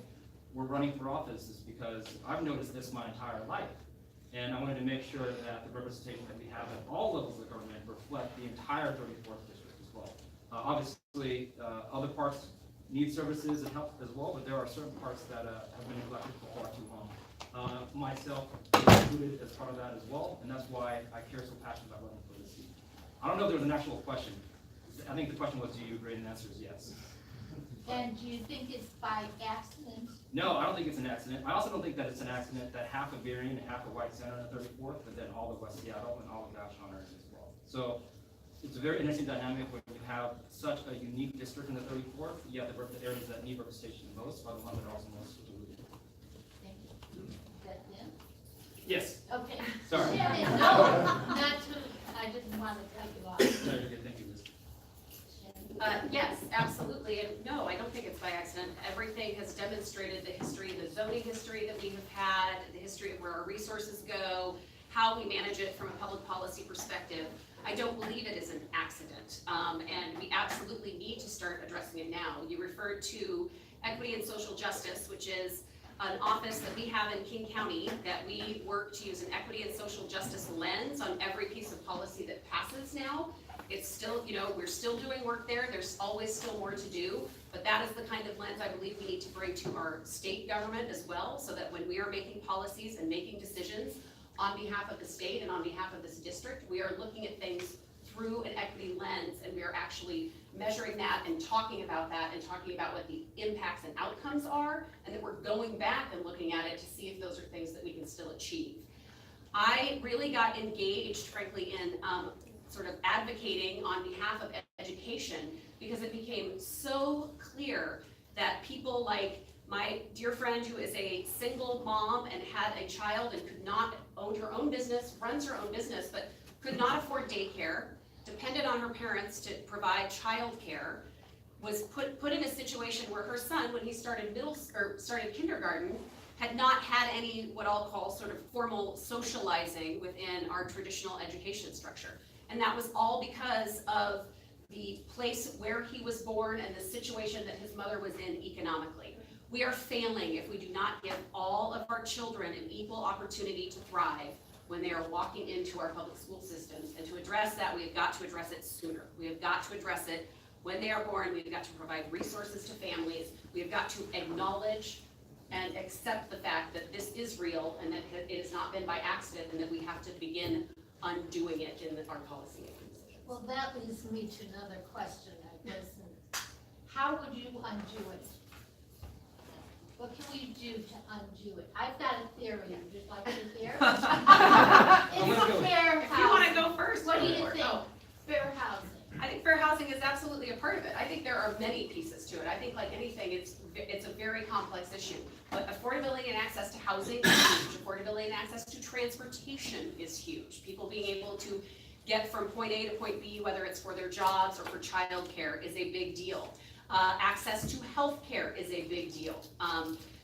we're running for office, is because I've noticed this my entire life. And I wanted to make sure that the representation that we have at all levels of government reflect the entire 34th district as well. Obviously, other parts need services and help as well, but there are certain parts that have been neglected for far too long. Myself included as part of that as well, and that's why I care so passionately about running for this seat. I don't know if there was an actual question. I think the question was, do you agree? And the answer is yes. And do you think it's by accident? No, I don't think it's an accident. I also don't think that it's an accident that half of Berrien and half of White Center in the 34th, but then all of West Seattle and all of Vashon are in as well. So it's a very interesting dynamic when you have such a unique district in the 34th. You have the areas that need representation the most, but the ones that are also most diluted. Thank you. Is that it? Yes. Okay. Sorry. Yeah, no, not to, I didn't want to cut you off. No, you're good. Thank you, Liz. Yes, absolutely, and no, I don't think it's by accident. Everything has demonstrated the history, the zoning history that we have had, the history of where our resources go, how we manage it from a public policy perspective. I don't believe it is an accident, and we absolutely need to start addressing it now. You referred to equity and social justice, which is an office that we have in King County that we work to use an equity and social justice lens on every piece of policy that passes now. It's still, we're still doing work there. There's always still more to do, but that is the kind of lens I believe we need to bring to our state government as well, so that when we are making policies and making decisions on behalf of the state and on behalf of this district, we are looking at things through an equity lens, and we are actually measuring that and talking about that and talking about what the impacts and outcomes are, and that we're going back and looking at it to see if those are things that we can still achieve. I really got engaged, frankly, in sort of advocating on behalf of education, because it became so clear that people like my dear friend who is a single mom and had a child and could not own her own business, runs her own business, but could not afford daycare, depended on her parents to provide childcare, was put in a situation where her son, when he started started kindergarten, had not had any what I'll call sort of formal socializing within our traditional education structure. And that was all because of the place where he was born and the situation that his mother was in economically. We are failing if we do not give all of our children an equal opportunity to thrive when they are walking into our public school systems. And to address that, we have got to address it sooner. We have got to address it when they are born. We've got to provide resources to families. We have got to acknowledge and accept the fact that this is real and that it has not been by accident, and that we have to begin undoing it in our policy making decisions. Well, that leads me to another question, I guess. How would you undo it? What can we do to undo it? I've got a theory. Would you like to hear? It's fair If you want to housing. go first, What do go you for it. think? Oh. Fair housing. I think fair housing is absolutely a part of it. I think there are many pieces to it. I think like anything, it's a very complex issue. But affordability and access to housing is huge. Affordability and access to transportation is huge. People being able to get from point A to point B, whether it's for their jobs or for childcare, is a big deal. Access to healthcare is a big deal.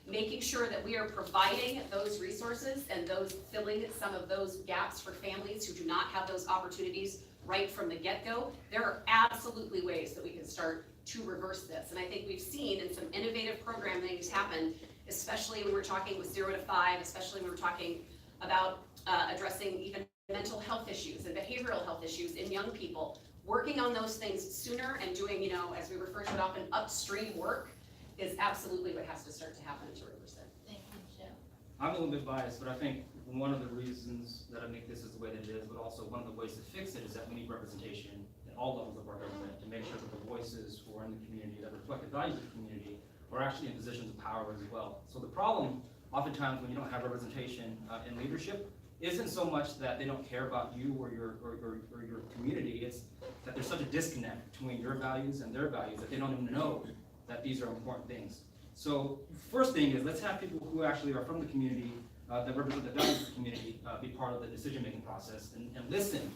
Making sure that we are providing those resources and those filling some of those gaps for families who do not have those opportunities right from the get-go. There are absolutely ways that we can start to reverse this. And I think we've seen in some innovative programming has happened, especially when we're talking with 0 to 5, especially when we're talking about addressing even mental health issues and behavioral health issues in young people. Working on those things sooner and doing, as we refer to it often, upstream work is absolutely what has to start to happen to reverse it. Thank you, Jim. I'm a little bit biased, but I think one of the reasons that I think this is the way that it is, but also one of the ways to fix it, is that we need representation at all levels of our government to make sure that the voices who are in the community that reflect the values of the community are actually in positions of power as well. So the problem, oftentimes, when you don't have representation in leadership, isn't so much that they don't care about you or your community. It's that there's such a disconnect between your values and their values that they don't even know that these are important things. So first thing is, let's have people who actually are from the community, that represent the values of the community, be part of the decision-making process and listen.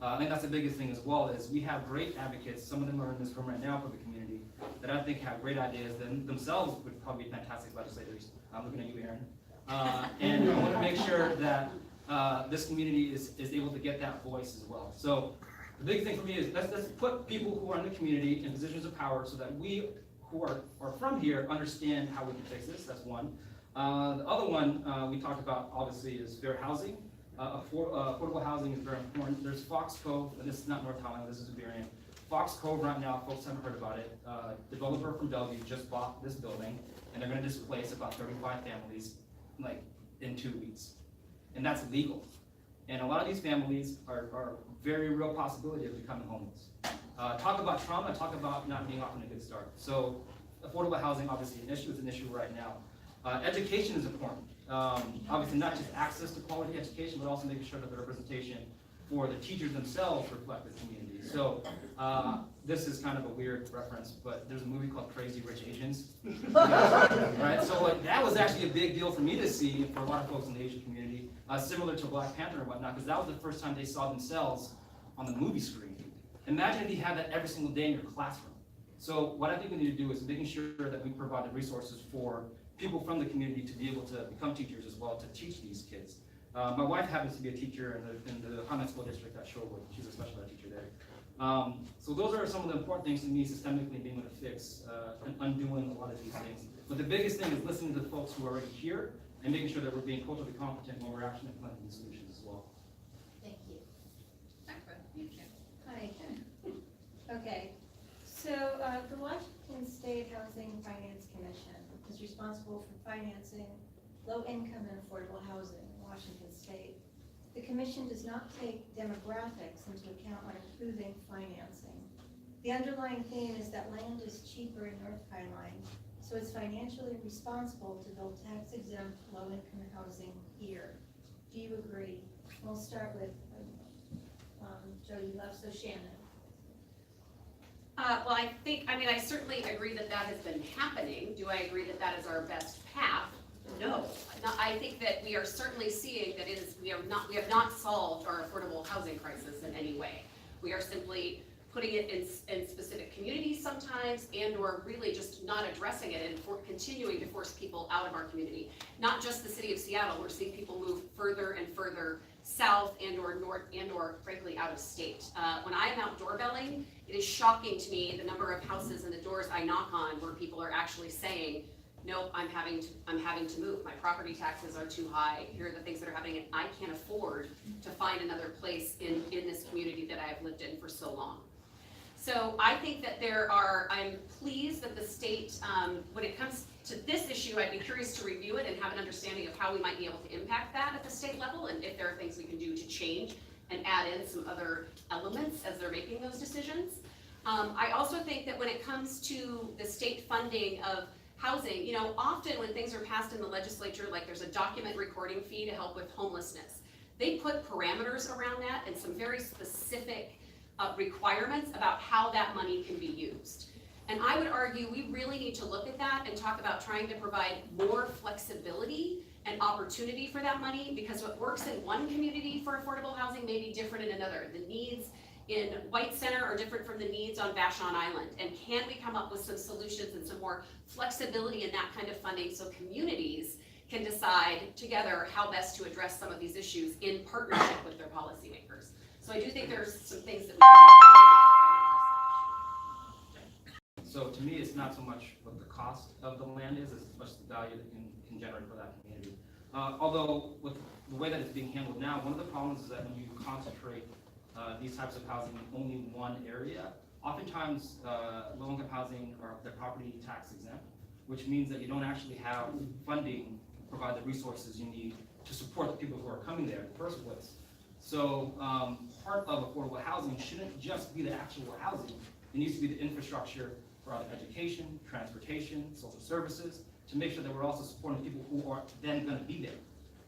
I think that's the biggest thing as well, is we have great advocates, some of them are in this room right now for the community, that I think have great ideas, that themselves would probably be fantastic legislators. I'm looking at you, Aaron. And I want to make sure that this community is able to get that voice as well. So the big thing for me is let's put people who are in the community in positions of power so that we who are from here understand how we can fix this. That's one. The other one we talked about obviously is fair housing. Affordable housing is very important. There's Fox Cove, and this is not North Hollywood, this is Iberian. Fox Cove right now, folks haven't heard about it. Developer from Bellevue just bought this building, and they're gonna displace about 35 families like in 2 weeks. And that's legal. And a lot of these families are very real possibility of becoming homeless. Talk about trauma, talk about not being off on a good start. So affordable housing, obviously an issue, it's an issue right now. Education is important. Obviously not just access to quality education, but also making sure that the representation for the teachers themselves reflect the community. So this is kind of a weird reference, but there's a movie called Crazy Rich Asians. Right? So like that was actually a big deal for me to see for a lot of folks in the Asian community, similar to Black Panther and whatnot, because that was the first time they saw themselves on the movie screen. Imagine if you had that every single day in your classroom. So what I think we need to do is making sure that we provide the resources for people from the community to be able to become teachers as well, to teach these kids. My wife happens to be a teacher in the Hana School District at Shorewood. She's a special ed teacher there. So those are some of the important things to me systemically being able to fix and undoing a lot of these things. But the biggest thing is listening to the folks who are already here and making sure that we're being culturally competent when we're actually implementing these solutions as well. Thank you. Hi. Okay, so the Washington State Housing Finance Commission is responsible for financing low-income and affordable housing in Washington State. The commission does not take demographics into account when approving financing. The underlying theme is that land is cheaper in North Highline, so it's financially responsible to build tax-exempt low-income housing here. Do you agree? We'll start with Joe, you left, so Shannon. Well, I certainly agree that that has been happening. Do I agree that that is our best path? No. I think that we are certainly seeing that we have not solved our affordable housing crisis in any way. We are simply putting it in specific communities sometimes, and or really just not addressing it and continuing to force people out of our community. Not just the city of Seattle, we're seeing people move further and further south and or north and or frankly out of state. When I am out doorbelling, it is shocking to me the number of houses and the doors I knock on where people are actually saying, nope, I'm having to move. My property taxes are too high. Here are the things that are happening, and I can't afford to find another place in this community that I have lived in for so long. So I think that I'm pleased that the state, when it comes to this issue, I'd be curious to review it and have an understanding of how we might be able to impact that at the state level, and if there are things we can do to change and add in some other elements as they're making those decisions. I also think that when it comes to the state funding of housing, often when things are passed in the legislature, like there's a document recording fee to help with homelessness, they put parameters around that and some very specific requirements about how that money can be used. And I would argue we really need to look at that and talk about trying to provide more flexibility and opportunity for that money, because what works in one community for affordable housing may be different in another. The needs in White Center are different from the needs on Vashon Island. And can we come up with some solutions and some more flexibility in that kind of funding so communities can decide together how best to address some of these issues in partnership with their policymakers. So I do think there's some things that we can do. So to me, it's not so much what the cost of the land is, as much as the value that can generate for that community. Although with the way that it's being handled now, one of the problems is that when you concentrate these types of housing in only one area, oftentimes low-income housing are their property tax exempt, which means that you don't actually have funding to provide the resources you need to support the people who are coming there in the first place. So part of affordable housing shouldn't just be the actual housing. It needs to be the infrastructure for other education, transportation, social services, to make sure that we're also supporting people who are then going to be there.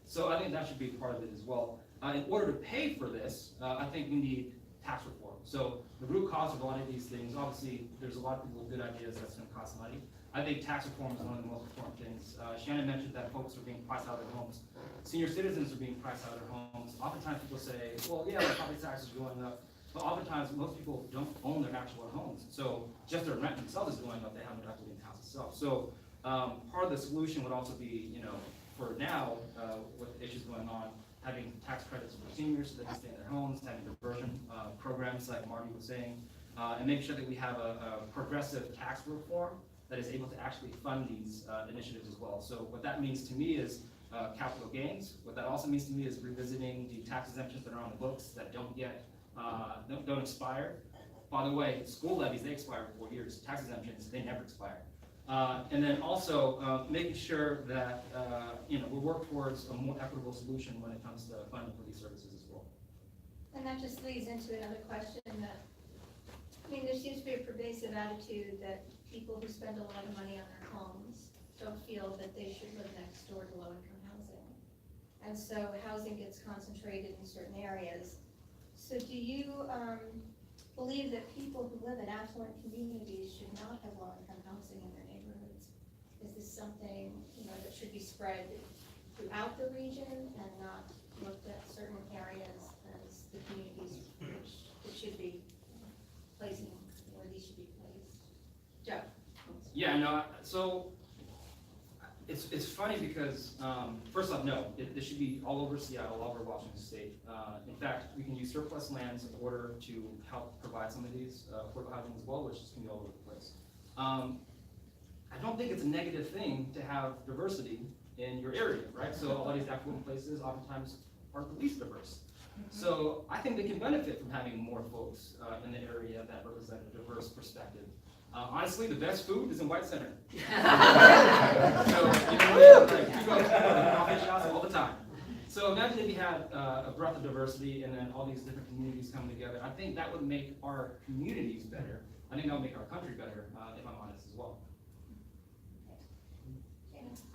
So I think that should be part of it as well. In order to pay for this, I think we need tax reform. So the root cause of a lot of these things, obviously, there's a lot of people with good ideas that's gonna cost money. I think tax reform is one of the most important things. Shannon mentioned that folks are being priced out of their homes. Senior citizens are being priced out of their homes. Oftentimes people say, well, yeah, the property tax is going up, but oftentimes most people don't own their actual homes. So just their rent themselves is going up, they haven't equity in the house itself. So part of the solution would also be, for now, with issues going on, having tax credits for seniors so they can stay in their homes, having diversion programs like Marty was saying, and making sure that we have a progressive tax reform that is able to actually fund these initiatives as well. So what that means to me is capital gains. What that also means to me is revisiting the tax exemptions that are on the books that don't yet, don't expire. By the way, school levies, they expire in 4 years. Tax exemptions, they never expire. And then also making sure that we work towards a more equitable solution when it comes to funding for these services as well. And that just leads into another question that, there seems to be a pervasive attitude that people who spend a lot of money on their homes don't feel that they should live next door to low-income housing. And so housing gets concentrated in certain areas. So do you believe that people who live in affluent communities should not have low-income housing in their neighborhoods? Is this something, that should be spread throughout the region and not looked at certain areas as the communities which it should be placing, where these should be placed? Joe? Yeah, no, so it's funny because, first off, no, this should be all over Seattle, all over Washington State. In fact, we can use surplus lands in order to help provide some of these affordable housing as well, which is going to be all over the place. I don't think it's a negative thing to have diversity in your area, right? So a lot of these affluent places oftentimes are the least diverse. So I think they can benefit from having more folks in the area that represent a diverse perspective. Honestly, the best food is in White Center. So, we go to coffee shops all the time. So imagine if you had a breadth of diversity and then all these different communities coming together. I think that would make our communities better. I think that would make our country better, if I'm honest as well.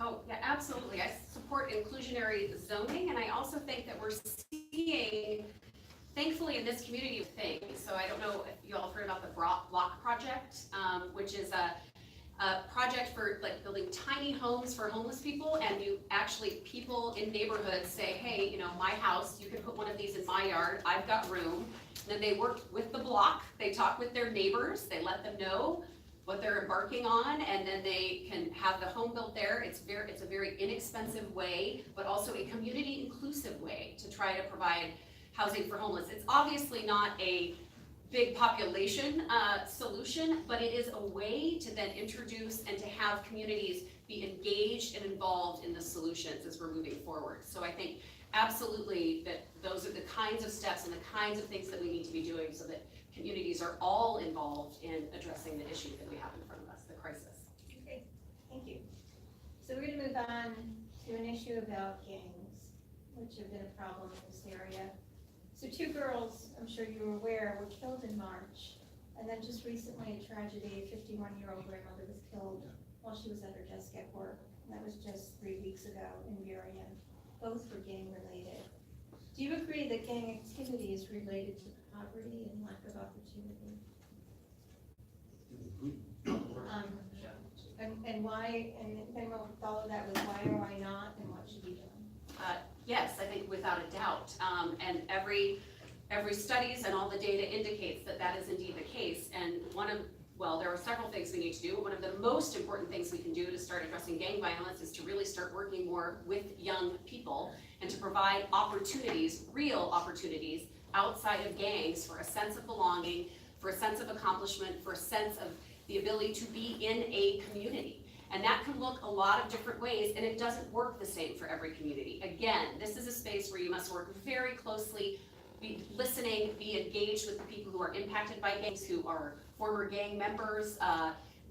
Oh, yeah, absolutely. I support inclusionary zoning, and I also think that we're seeing, thankfully in this community, things. So I don't know if you all have heard about the Block Project, which is a project for building tiny homes for homeless people, and people in neighborhoods say, hey, my house, you can put one of these in my yard, I've got room. And then they work with the block, they talk with their neighbors, they let them know what they're embarking on, and then they can have the home built there. It's a very inexpensive way, but also a community inclusive way to try to provide housing for homeless. It's obviously not a big population solution, but it is a way to then introduce and to have communities be engaged and involved in the solutions as we're moving forward. So I think absolutely that those are the kinds of steps and the kinds of things that we need to be doing so that communities are all involved in addressing the issue that we have in front of us, the crisis. Okay, thank you. So we're gonna move on to an issue about gangs, which have been a problem in this area. So 2 girls, I'm sure you were aware, were killed in March. And then just recently, a tragedy, a 51-year-old grandmother was killed while she was at her desk at work. And that was just 3 weeks ago in Burien. Both were gang related. Do you agree that gang activity is related to poverty and lack of opportunity? And why, and then we'll follow that with why or why not, and what should be done? Yes, I think without a doubt. And every studies and all the data indicates that that is indeed the case. And there are several things we need to do. One of the most important things we can do to start addressing gang violence is to really start working more with young people and to provide opportunities, real opportunities, outside of gangs for a sense of belonging, for a sense of accomplishment, for a sense of the ability to be in a community. And that can look a lot of different ways, and it doesn't work the same for every community. Again, this is a space where you must work very closely, be listening, be engaged with the people who are impacted by gangs, who are former gang members,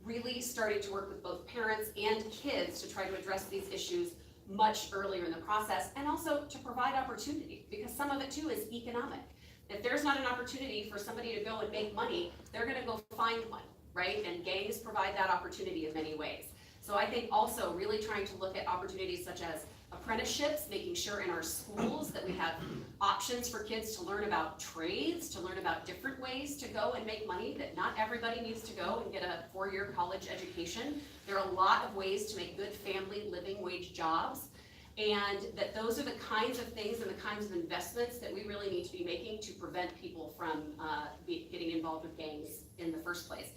really starting to work with both parents and kids to try to address these issues much earlier in the process, and also to provide opportunity, because some of it too is economic. If there's not an opportunity for somebody to go and make money, they're gonna go find one, right? And gangs provide that opportunity in many ways. So I think also really trying to look at opportunities such as apprenticeships, making sure in our schools that we have options for kids to learn about trades, to learn about different ways to go and make money, that not everybody needs to go and get a 4-year college education. There are a lot of ways to make good family living wage jobs, and that those are the kinds of things and the kinds of investments that we really need to be making to prevent people from getting involved with gangs in the first place.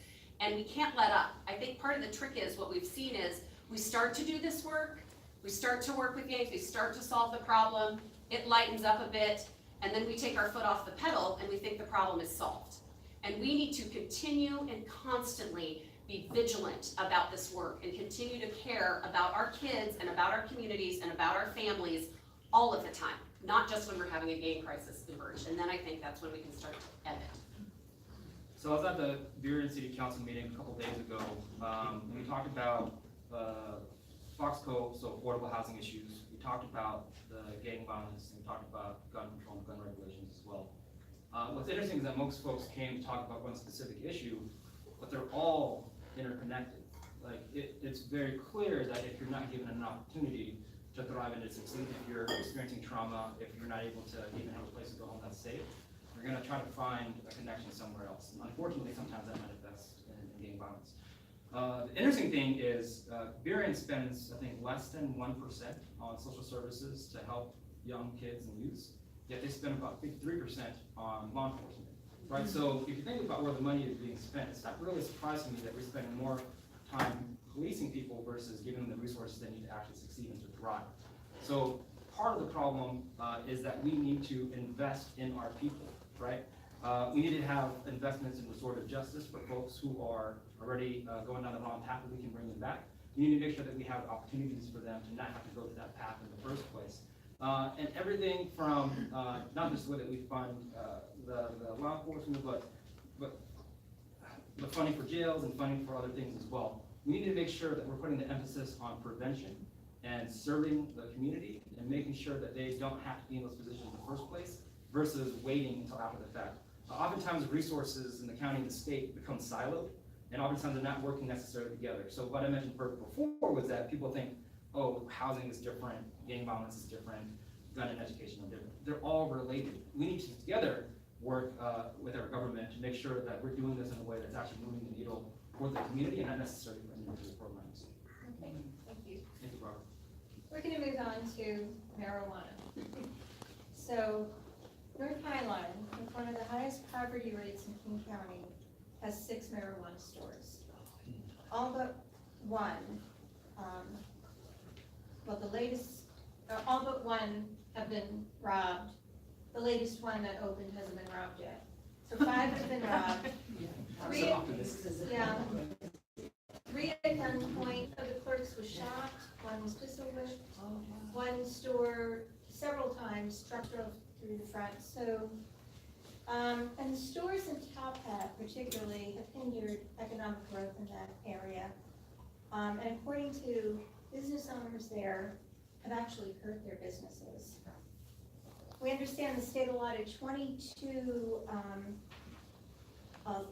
And we can't let up. I think part of the trick is, what we've seen is, we start to do this work, we start to work with gangs, we start to solve the problem, it lightens up a bit, and then we take our foot off the pedal and we think the problem is solved. And we need to continue and constantly be vigilant about this work and continue to care about our kids and about our communities and about our families all of the time, not just when we're having a gang crisis emerge. And then I think that's when we can start to end it. So I was at the Burien City Council meeting a couple days ago, and we talked about Fox Cove, so affordable housing issues. We talked about the gang violence, and we talked about gun control and gun regulations as well. What's interesting is that most folks came to talk about one specific issue, but they're all interconnected. Like, it's very clear that if you're not given an opportunity to thrive and to succeed, if you're experiencing trauma, if you're not able to even have a place to go home that's safe, you're gonna try to find a connection somewhere else. And unfortunately, sometimes that manifests in gang violence. The interesting thing is, Burien spends, I think, less than 1% on social services to help young kids and youths, yet they spend about 53% on law enforcement, right? So if you think about where the money is being spent, it's not really surprising to me that we're spending more time policing people versus giving them the resources they need to actually succeed and to thrive. So part of the problem is that we need to invest in our people, right? We need to have investments in restorative justice for folks who are already going down the wrong path, that we can bring them back. We need to make sure that we have opportunities for them to not have to go to that path in the first place. And everything from not just the way that we fund the law enforcement, but the funding for jails and funding for other things as well. We need to make sure that we're putting the emphasis on prevention and serving the community and making sure that they don't have to be in those positions in the first place versus waiting until after the fact. Oftentimes resources in the county and the state become siloed, and oftentimes they're not working necessarily together. So what I mentioned before was that people think, oh, housing is different, gang violence is different, gun and education are different. They're all related. We need to together work with our government to make sure that we're doing this in a way that's actually moving the needle for the community and not necessarily for individual programs. Okay, thank you. Thank you, Robert. We're gonna move on to marijuana. So, North Highline, with one of the highest poverty rates in King County, has 6 marijuana stores. All but one, all but one have been robbed. The latest one that opened hasn't been robbed yet. So 5 have been robbed. Three at gunpoint of the clerks was shot, one was pistol whipped, one store several times struck through the front. So, and the stores in Top Hat particularly have hindered economic growth in that area. And according to business owners there, have actually hurt their businesses. We understand the state allotted 22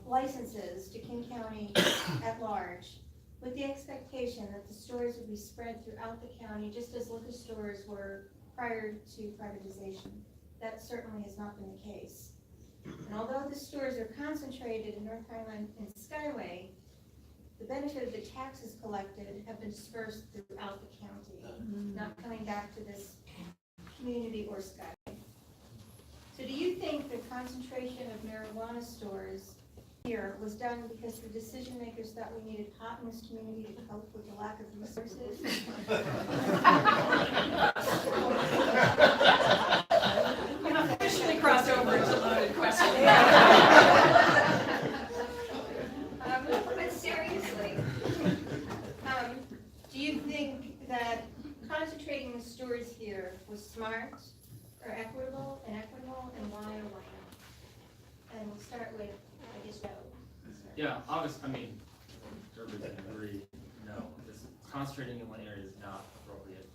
licenses to King County at large, with the expectation that the stores would be spread throughout the county, just as liquor stores were prior to privatization. That certainly has not been the case. And although the stores are concentrated in North Highline and Skyway, the benefit of the taxes collected have been dispersed throughout the county, not coming back to this community or Skyway. So do you think the concentration of marijuana stores here was done because the decision makers thought we needed pot in this community to cope with the lack of resources? You've officially crossed over into loaded questions. But seriously, do you think that concentrating the stores here was smart or equitable, and why or why not? And we'll start with, I guess, Joe. Yeah, obviously, I mean, everybody can agree, no, concentrating in one area is not appropriate.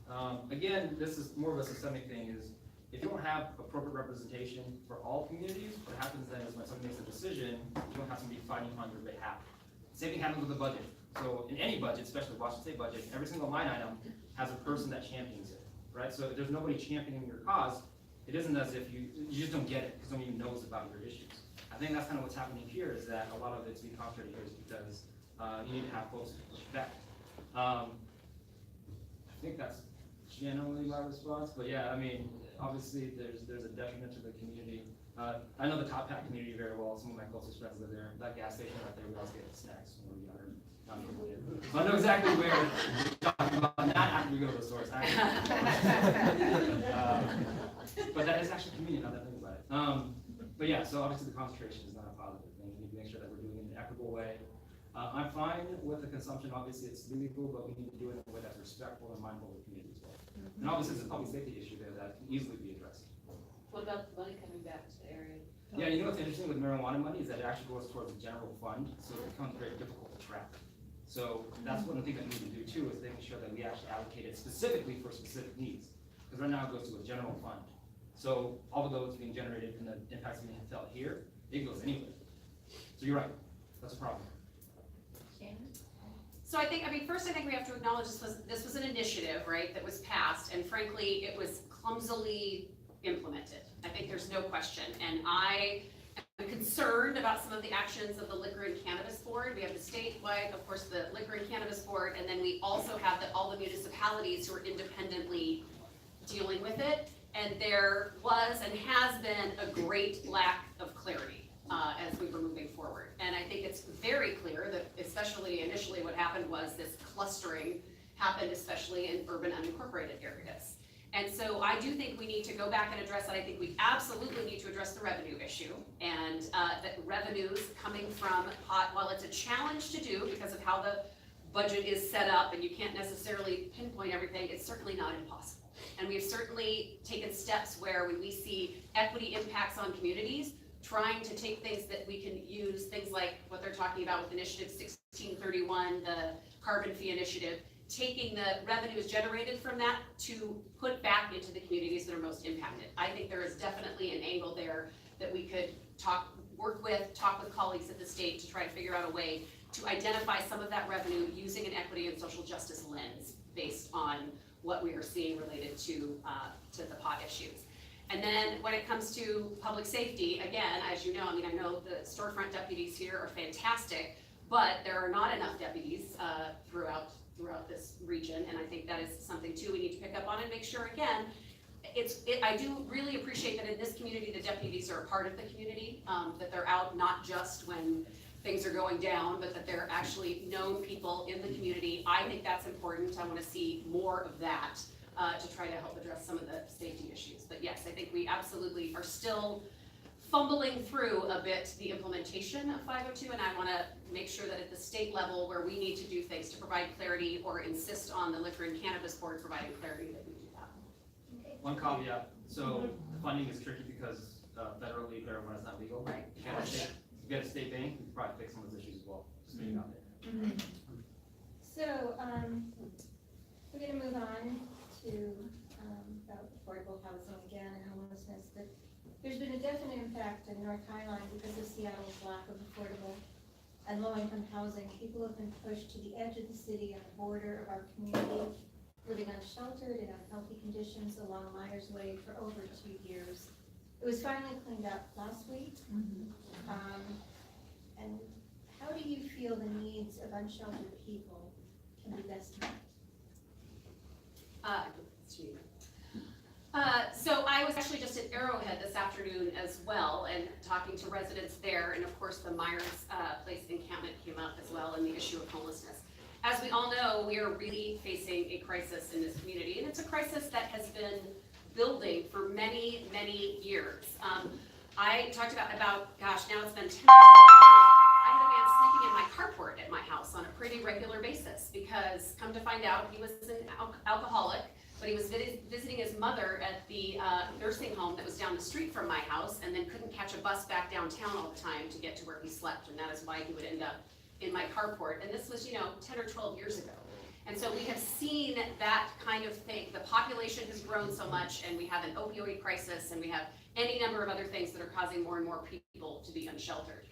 Again, this is more of a systemic thing, is if you don't have appropriate representation for all communities, what happens then is when somebody makes a decision, you don't have somebody fighting on your behalf. Same thing happens with the budget. So in any budget, especially the Washington State budget, every single line item has a person that champions it. right? So if there's nobody championing your cause, it isn't as if you just don't get it because nobody knows about your issues. I think that's kind of what's happening here is that a lot of it's being concentrated here is because you need to have folks to push back. I think that's generally my response, but yeah, I mean, obviously there's a detriment to the community. I know the Top Hat community very well. Some of my closest friends live there. That gas station right there, we always get snacks when we're younger. So I know exactly where you're talking about, not after we go to the source. But that is actually community, now that I think about it. But yeah, so obviously the concentration is not a positive thing. We need to make sure that we're doing it in an equitable way. I'm fine with the consumption, obviously it's legal, but we need to do it in a way that's respectful and mindful of the community as well. And obviously there's a public safety issue there that can easily be addressed. What about the money coming back to the area? Yeah, you know what's interesting with marijuana money is that it actually goes towards the general fund, so it becomes very difficult to track. So that's one of the things that we need to do too, is making sure that we actually allocate it specifically for specific needs. Because right now it goes to a general fund. So all of those being generated and the impacts being felt here, it goes anywhere. So you're right, that's a problem. So I mean, first I think we have to acknowledge this was an initiative, right, that was passed, and frankly, it was clumsily implemented. I think there's no question, and I am concerned about some of the actions of the Liquor and Cannabis Board. We have the statewide, of course, the Liquor and Cannabis Board, and then we also have all the municipalities who are independently dealing with it, and there was and has been a great lack of clarity as we were moving forward. And I think it's very clear that especially initially what happened was this clustering happened especially in urban unincorporated areas. And so I do think we need to go back and address that. I think we absolutely need to address the revenue issue, and that revenues coming from pot, while it's a challenge to do because of how the budget is set up and you can't necessarily pinpoint everything, it's certainly not impossible. And we've certainly taken steps where when we see equity impacts on communities, trying to take things that we can use, things like what they're talking about with Initiative 1631, the carbon fee initiative, taking the revenues generated from that to put back into the communities that are most impacted. I think there is definitely an angle there that we could talk with colleagues at the state to try to figure out a way to identify some of that revenue using an equity and social justice lens based on what we are seeing related to the pot issues. And then when it comes to public safety, again, as you know, I mean, I know the storefront deputies here are fantastic, but there are not enough deputies throughout this region, and I think that is something too we need to pick up on and make sure, again, I do really appreciate that in this community, the deputies are a part of the community, that they're out not just when things are going down, but that they're actually known people in the community. I think that's important. I want to see more of that to try to help address some of the safety issues. But yes, I think we absolutely are still fumbling through a bit the implementation of 502, and I want to make sure that at the state level where we need to do things to provide clarity or insist on the Liquor and Cannabis Board providing clarity, that we do that. One caveat, so funding is tricky because federally marijuana is not legal. Right. You get a state bank, you can probably fix some of those issues as well, just so you know there. So, we're gonna move on to, about affordable housing again and homelessness, but there's been a definite impact in North Highline because of Seattle's lack of affordable and low-income housing. People have been pushed to the edge of the city on the border of our community, living unsheltered in unhealthy conditions along Myers Way for over 2 years. It was finally cleaned up last week. And how do you feel the needs of unsheltered people can be best met? So I was actually just at Arrowhead this afternoon as well and talking to residents there, and of course the Myers Place encampment came up as well, and the issue of homelessness. As we all know, we are really facing a crisis in this community, and it's a crisis that has been building for many, many years. I talked about, gosh, now it's been 10 years. I had a man sleeping in my carport at my house on a pretty regular basis because, come to find out, he was an alcoholic, but he was visiting his mother at the nursing home that was down the street from my house, and then couldn't catch a bus back downtown all the time to get to where he slept, and that is why he would end up in my carport. And this was, 10 or 12 years ago. And so we have seen that kind of thing. The population has grown so much, and we have an opioid crisis, and we have any number of other things that are causing more and more people to be unsheltered.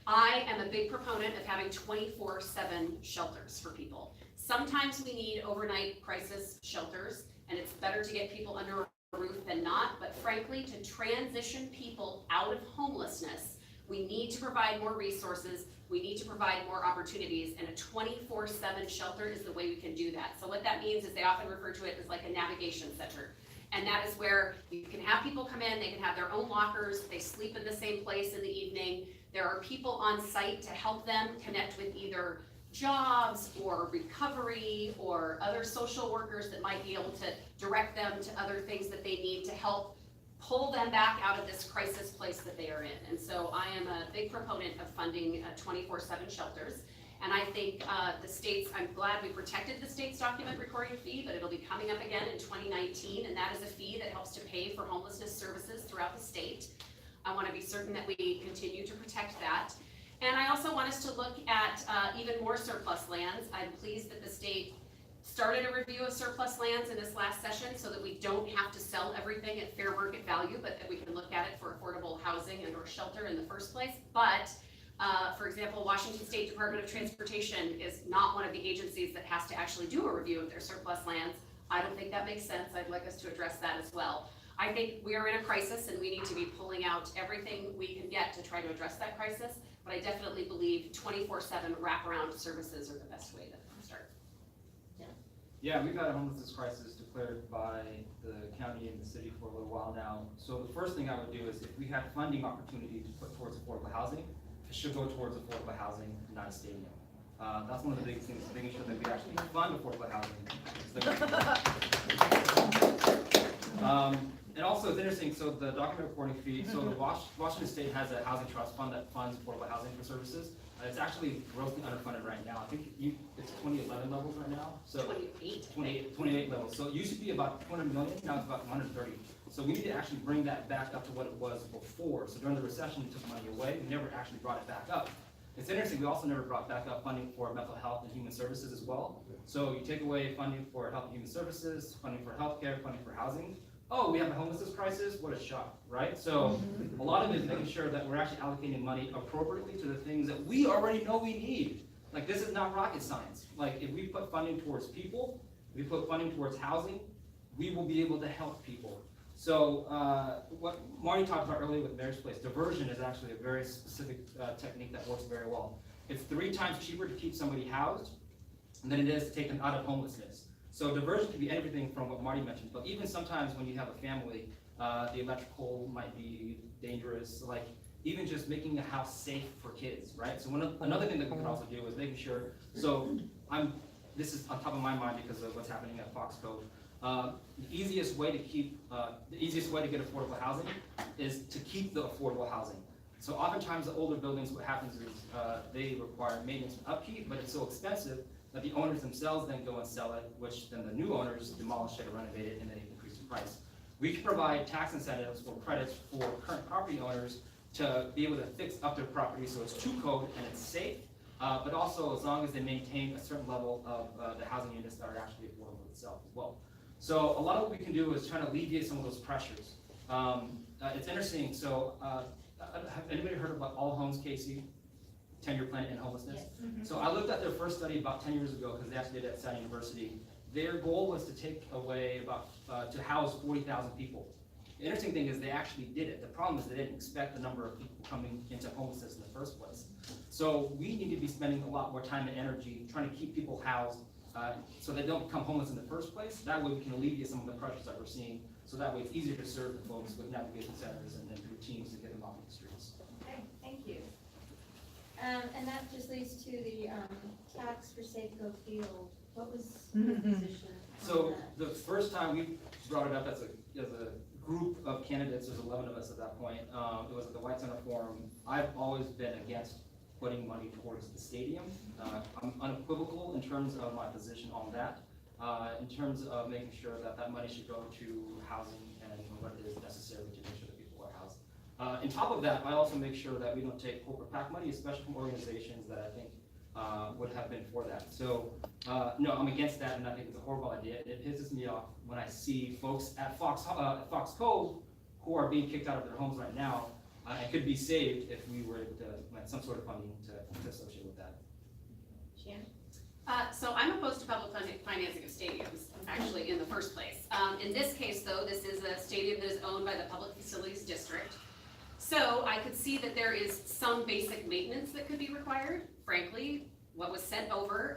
I am a big proponent of having 24/7 shelters for people. Sometimes we need overnight crisis shelters. and it's better to get people under a roof than not, but frankly, to transition people out of homelessness, we need to provide more resources, we need to provide more opportunities, and a 24/7 shelter is the way we can do that. So what that means is they often refer to it as like a navigation center. And that is where you can have people come in, they can have their own lockers, they sleep in the same place in the evening. There are people on site to help them connect with either jobs or recovery or other social workers that might be able to direct them to other things that they need to help pull them back out of this crisis place that they are in. And so I am a big proponent of funding 24/7 shelters. And I think the states, I'm glad we protected the state's document recording fee, but it'll be coming up again in 2019, and that is a fee that helps to pay for homelessness services throughout the state. I want to be certain that we continue to protect that. And I also want us to look at even more surplus lands. I'm pleased that the state started a review of surplus lands in this last session so that we don't have to sell everything at fair market value, but that we can look at it for affordable housing and or shelter in the first place. But for example, Washington State Department of Transportation is not one of the agencies that has to actually do a review of their surplus lands. I don't think that makes sense. I'd like us to address that as well. I think we are in a crisis and we need to be pulling out everything we can get to try to address that crisis. But I definitely believe 24/7 wraparound services are the best way to start. Yeah, we've had a homelessness crisis declared by the county and the city for a little while now. So the first thing I would do is if we had funding opportunity to put towards affordable housing, it should go towards affordable housing, not a stadium. That's one of the big things, making sure that we actually fund affordable housing. And also, it's interesting, so the document reporting fee, so the Washington State has a housing trust fund that funds affordable housing for services. It's actually grossly underfunded right now. I think it's 2011 levels right now. So 28 levels. So it used to be about 200 million, now it's about 130. So we need to actually bring that back up to what it was before. So during the recession, we took money away. We never actually brought it back up. It's interesting, we also never brought back up funding for mental health and human services as well. So you take away funding for health and human services, funding for healthcare, funding for housing. Oh, we have a homelessness crisis, what a shock, right? So a lot of it is making sure that we're actually allocating money appropriately to the things that we already know we need. Like, this is not rocket science. Like, if we put funding towards people, if we put funding towards housing, we will be able to help people. So what Marty talked about earlier with Marriage Place, diversion is actually a very specific technique that works very well. It's 3 times cheaper to keep somebody housed than it is to take them out of homelessness. So diversion can be everything from what Marty mentioned, but even sometimes when you have a family, the electrical might be dangerous, like even just making a house safe for kids, right? So another thing that we can also do is making sure, so this is on top of my mind because of what's happening at Fox Cove. The easiest way to get affordable housing is to keep the affordable housing. So oftentimes the older buildings, what happens is they require maintenance and upkeep, but it's so expensive that the owners themselves then go and sell it, which then the new owners demolish it or renovate it and then increase the price. We can provide tax incentives or credits for current property owners to be able to fix up their property so it's to code and it's safe, but also as long as they maintain a certain level of the housing units that are actually affordable itself as well. So a lot of what we can do is try to alleviate some of those pressures. It's interesting, so have anybody heard about All Homes KC? 10-year plan to end homelessness. Yes. So I looked at their first study about 10 years ago because they actually did it at Southern University. Their goal was to take away to house 40,000 people. The interesting thing is they actually did it. The problem is they didn't expect the number of people coming into homelessness in the first place. So we need to be spending a lot more time and energy trying to keep people housed so they don't become homeless in the first place. That way we can alleviate some of the pressures that we're seeing. So that way it's easier to serve the folks with navigation centers and routines to get them off the streets. Okay, thank you. And that just leads to the tax for Safeco Field. What was your position on So that? the first time we brought it up as a group of candidates, there's 11 of us at that point. It was at the White Center Forum. I've always been against putting money towards the stadium. I'm unequivocal in terms of my position on that. In terms of making sure that that money should go to housing and what it is necessary to make sure that people are housed. On top of that, I also make sure that we don't take corporate PAC money, especially from organizations that I think would have been for that. So, no, I'm against that, and I think it's a horrible idea. It pisses me off when I see folks at Fox Cove who are being kicked out of their homes right now and could be saved if we were able to find some sort of funding to associate with that. Jan? So I'm opposed to public financing of stadiums, actually, in the first place. In this case, though, this is a stadium that is owned by the Public Facilities District. So I could see that there is some basic maintenance that could be required. Frankly, what was sent over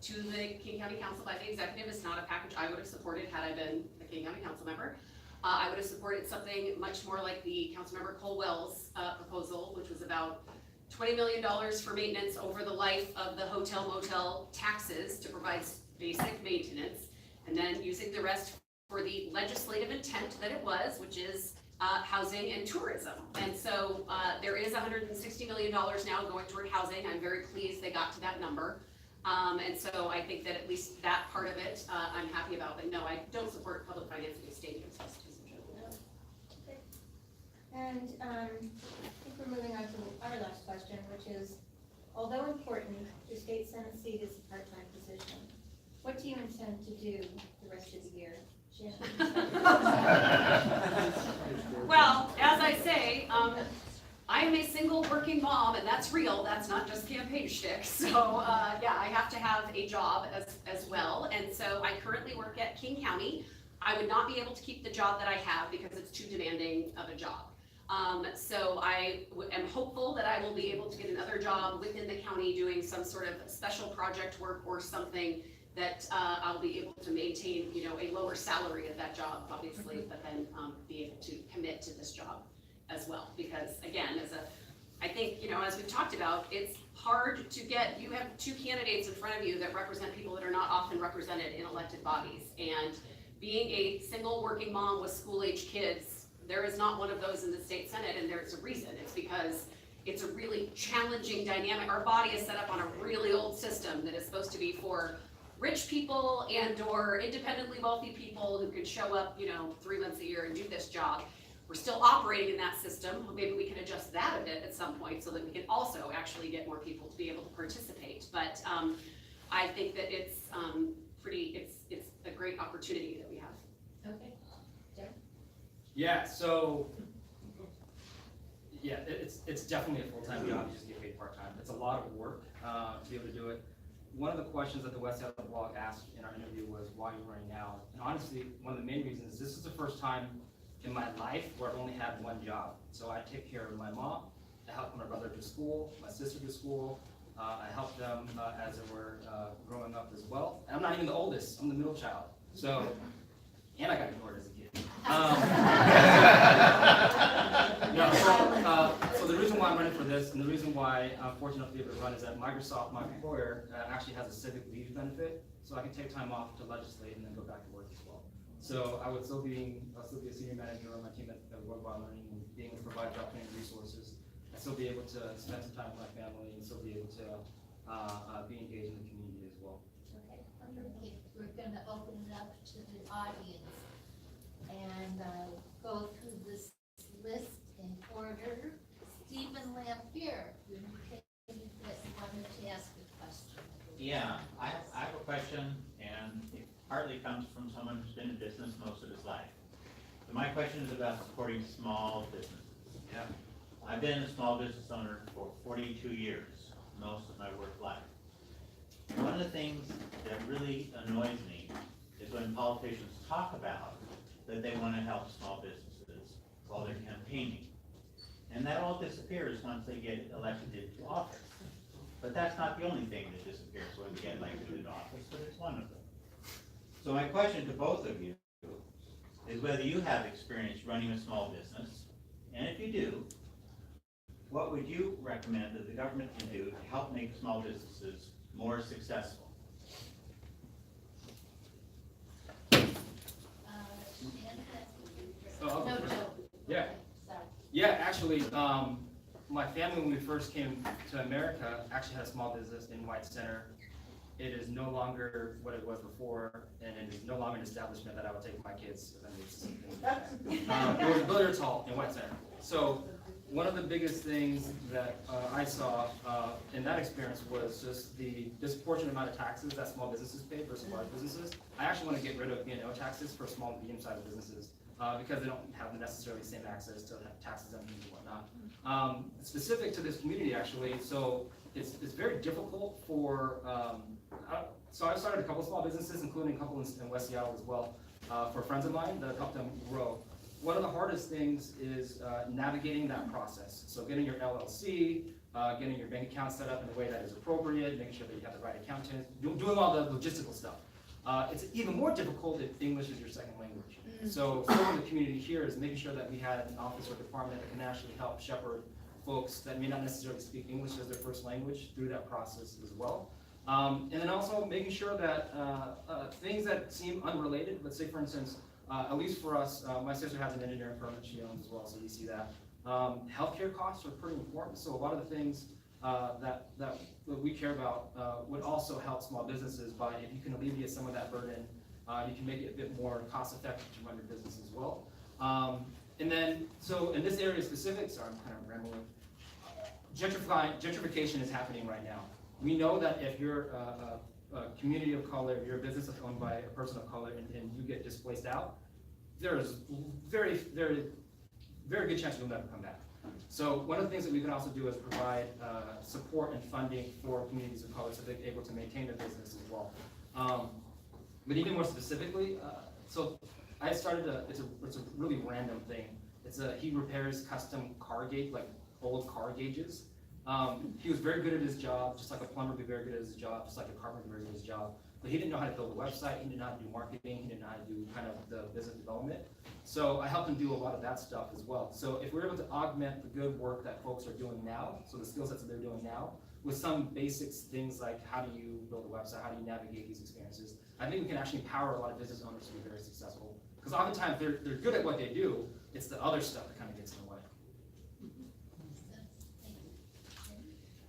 to the King County Council by the executive is not a package I would have supported had I been a King County Council member. I would have supported something much more like the Councilmember Colwell's proposal, which was about $20 million for maintenance over the life of the hotel motel taxes to provide basic maintenance, and then using the rest for the legislative intent that it was, which is housing and tourism. And so there is $160 million now going toward housing. I'm very pleased they got to that number. And so I think that at least that part of it I'm happy about. But no, I don't support public financing of stadiums. And I think we're moving on to our last question, which is, although important, the state Senate seat is a part-time position. What do you intend to do the rest of the year? Shannon? Well, as I say, I am a single working mom, and that's real. That's not just campaign shtick. So yeah, I have to have a job as well. And so I currently work at King County. I would not be able to keep the job that I have because it's too demanding of a job. So I am hopeful that I will be able to get another job within the county doing some sort of special project work or something that I'll be able to maintain, you know, a lower salary at that job, obviously, but then be able to commit to this job as well. Because again, I think, you know, as we've talked about, it's hard to get, you have two candidates in front of you that represent people that are not often represented in elected bodies. And being a single working mom with school-age kids, there is not one of those in the state Senate, and there's a reason. It's because it's a really challenging dynamic. Our body is set up on a really old system that is supposed to be for rich people and or independently wealthy people who can show up, you know, 3 months a year and do this job. We're still operating in that system. Maybe we can adjust that a bit at some point so that we can also actually get more people to be able to participate. But I think that it's it's a great opportunity that we have. Okay. Yeah, so, yeah, it's definitely a full-time job, you just get paid part-time. It's a lot of work to be able to do it. One of the questions that the West Side blog asked in our interview was, why are you running now? And honestly, one of the main reasons is this is the first time in my life where I've only had one job. So I take care of my mom, I help my brother to school, my sister to school, I help them as they were growing up as well. And I'm not even the oldest, I'm the middle child. So, and I got ignored as a kid. So the reason why I'm running for this, and the reason why I'm fortunate enough to be able to run, is that Microsoft, my employer, actually has a civic leave benefit, so I can take time off to legislate and then go back to work as well. So I'll still be a senior manager on my team at Worldwide Learning, and being able to provide job training resources. I'll still be able to spend some time with my family and still be able to be engaged in the community as well. Okay, wonderful. We're gonna open it up to the audience and go through this list in order. Stephen Lampier, you indicated that you wanted to ask a question. Yeah, I have a question, and it partly comes from someone who's been in business most of his life. So my question is about supporting small businesses. Yeah. I've been a small business owner for 42 years, most of my work life. And one of the things that really annoys me is when politicians talk about that they want to help small businesses while they're campaigning. And that all disappears once they get elected into office. But that's not the only thing that disappears when they get elected into office, but it's one of them. So my question to both of you is whether you have experience running a small business, and if you do, what would you recommend that the government can do to help make small businesses more successful? No. Yeah. Sorry. Yeah, actually, my family, when we first came to America, actually had a small business in White Center. It is no longer what it was before, and it is no longer an establishment that I would take my kids. It was Billiards Hall in White Center. So one of the biggest things that I saw in that experience was just the disproportionate amount of taxes that small businesses pay versus large businesses. I actually want to get rid of B&O taxes for small and medium-sized businesses. Because they don't have necessarily the same access to taxes and whatnot. Specific to this community, actually, so it's very difficult for, so I've started a couple small businesses, including a couple in West Seattle as well, for friends of mine that helped them grow. One of the hardest things is navigating that process. So getting your LLC, getting your bank account set up in a way that is appropriate, making sure that you have the right accountant, doing all the logistical stuff. It's even more difficult if English is your second language. So serving the community here is making sure that we had an office or department that can actually help shepherd folks that may not necessarily speak English as their first language through that process as well. And then also making sure that things that seem unrelated, let's say for instance, at least for us, my sister has an engineering firm that she owns as well, so we see that. Healthcare costs are pretty important, so a lot of the things that we care about would also help small businesses by, if you can alleviate some of that burden, you can make it a bit more cost effective to run your business as well. And then, so in this area specific, sorry, I'm kind of rambling, gentrification is happening right now. We know that if you're a community of color, if you're a business that's owned by a person of color and you get displaced out, there's very good chance you'll never come back. So one of the things that we can also do is provide support and funding for communities of color so they're able to maintain their business as well. But even more specifically, so I started it's a really random thing. He repairs custom car gauge, like old car gauges. He was very good at his job, just like a plumber would be very good at his job, just like a carpenter would be very good at his job. But he didn't know how to build a website, he didn't know how to do marketing, he didn't know how to do kind of the business development. So I helped him do a lot of that stuff as well. So if we're able to augment the good work that folks are doing now, so the skill sets that they're doing now, with some basics, things like how do you build a website, how do you navigate these experiences, I think we can actually empower a lot of business owners to be very successful. Because oftentimes they're good at what they do, it's the other stuff that kind of gets in the way.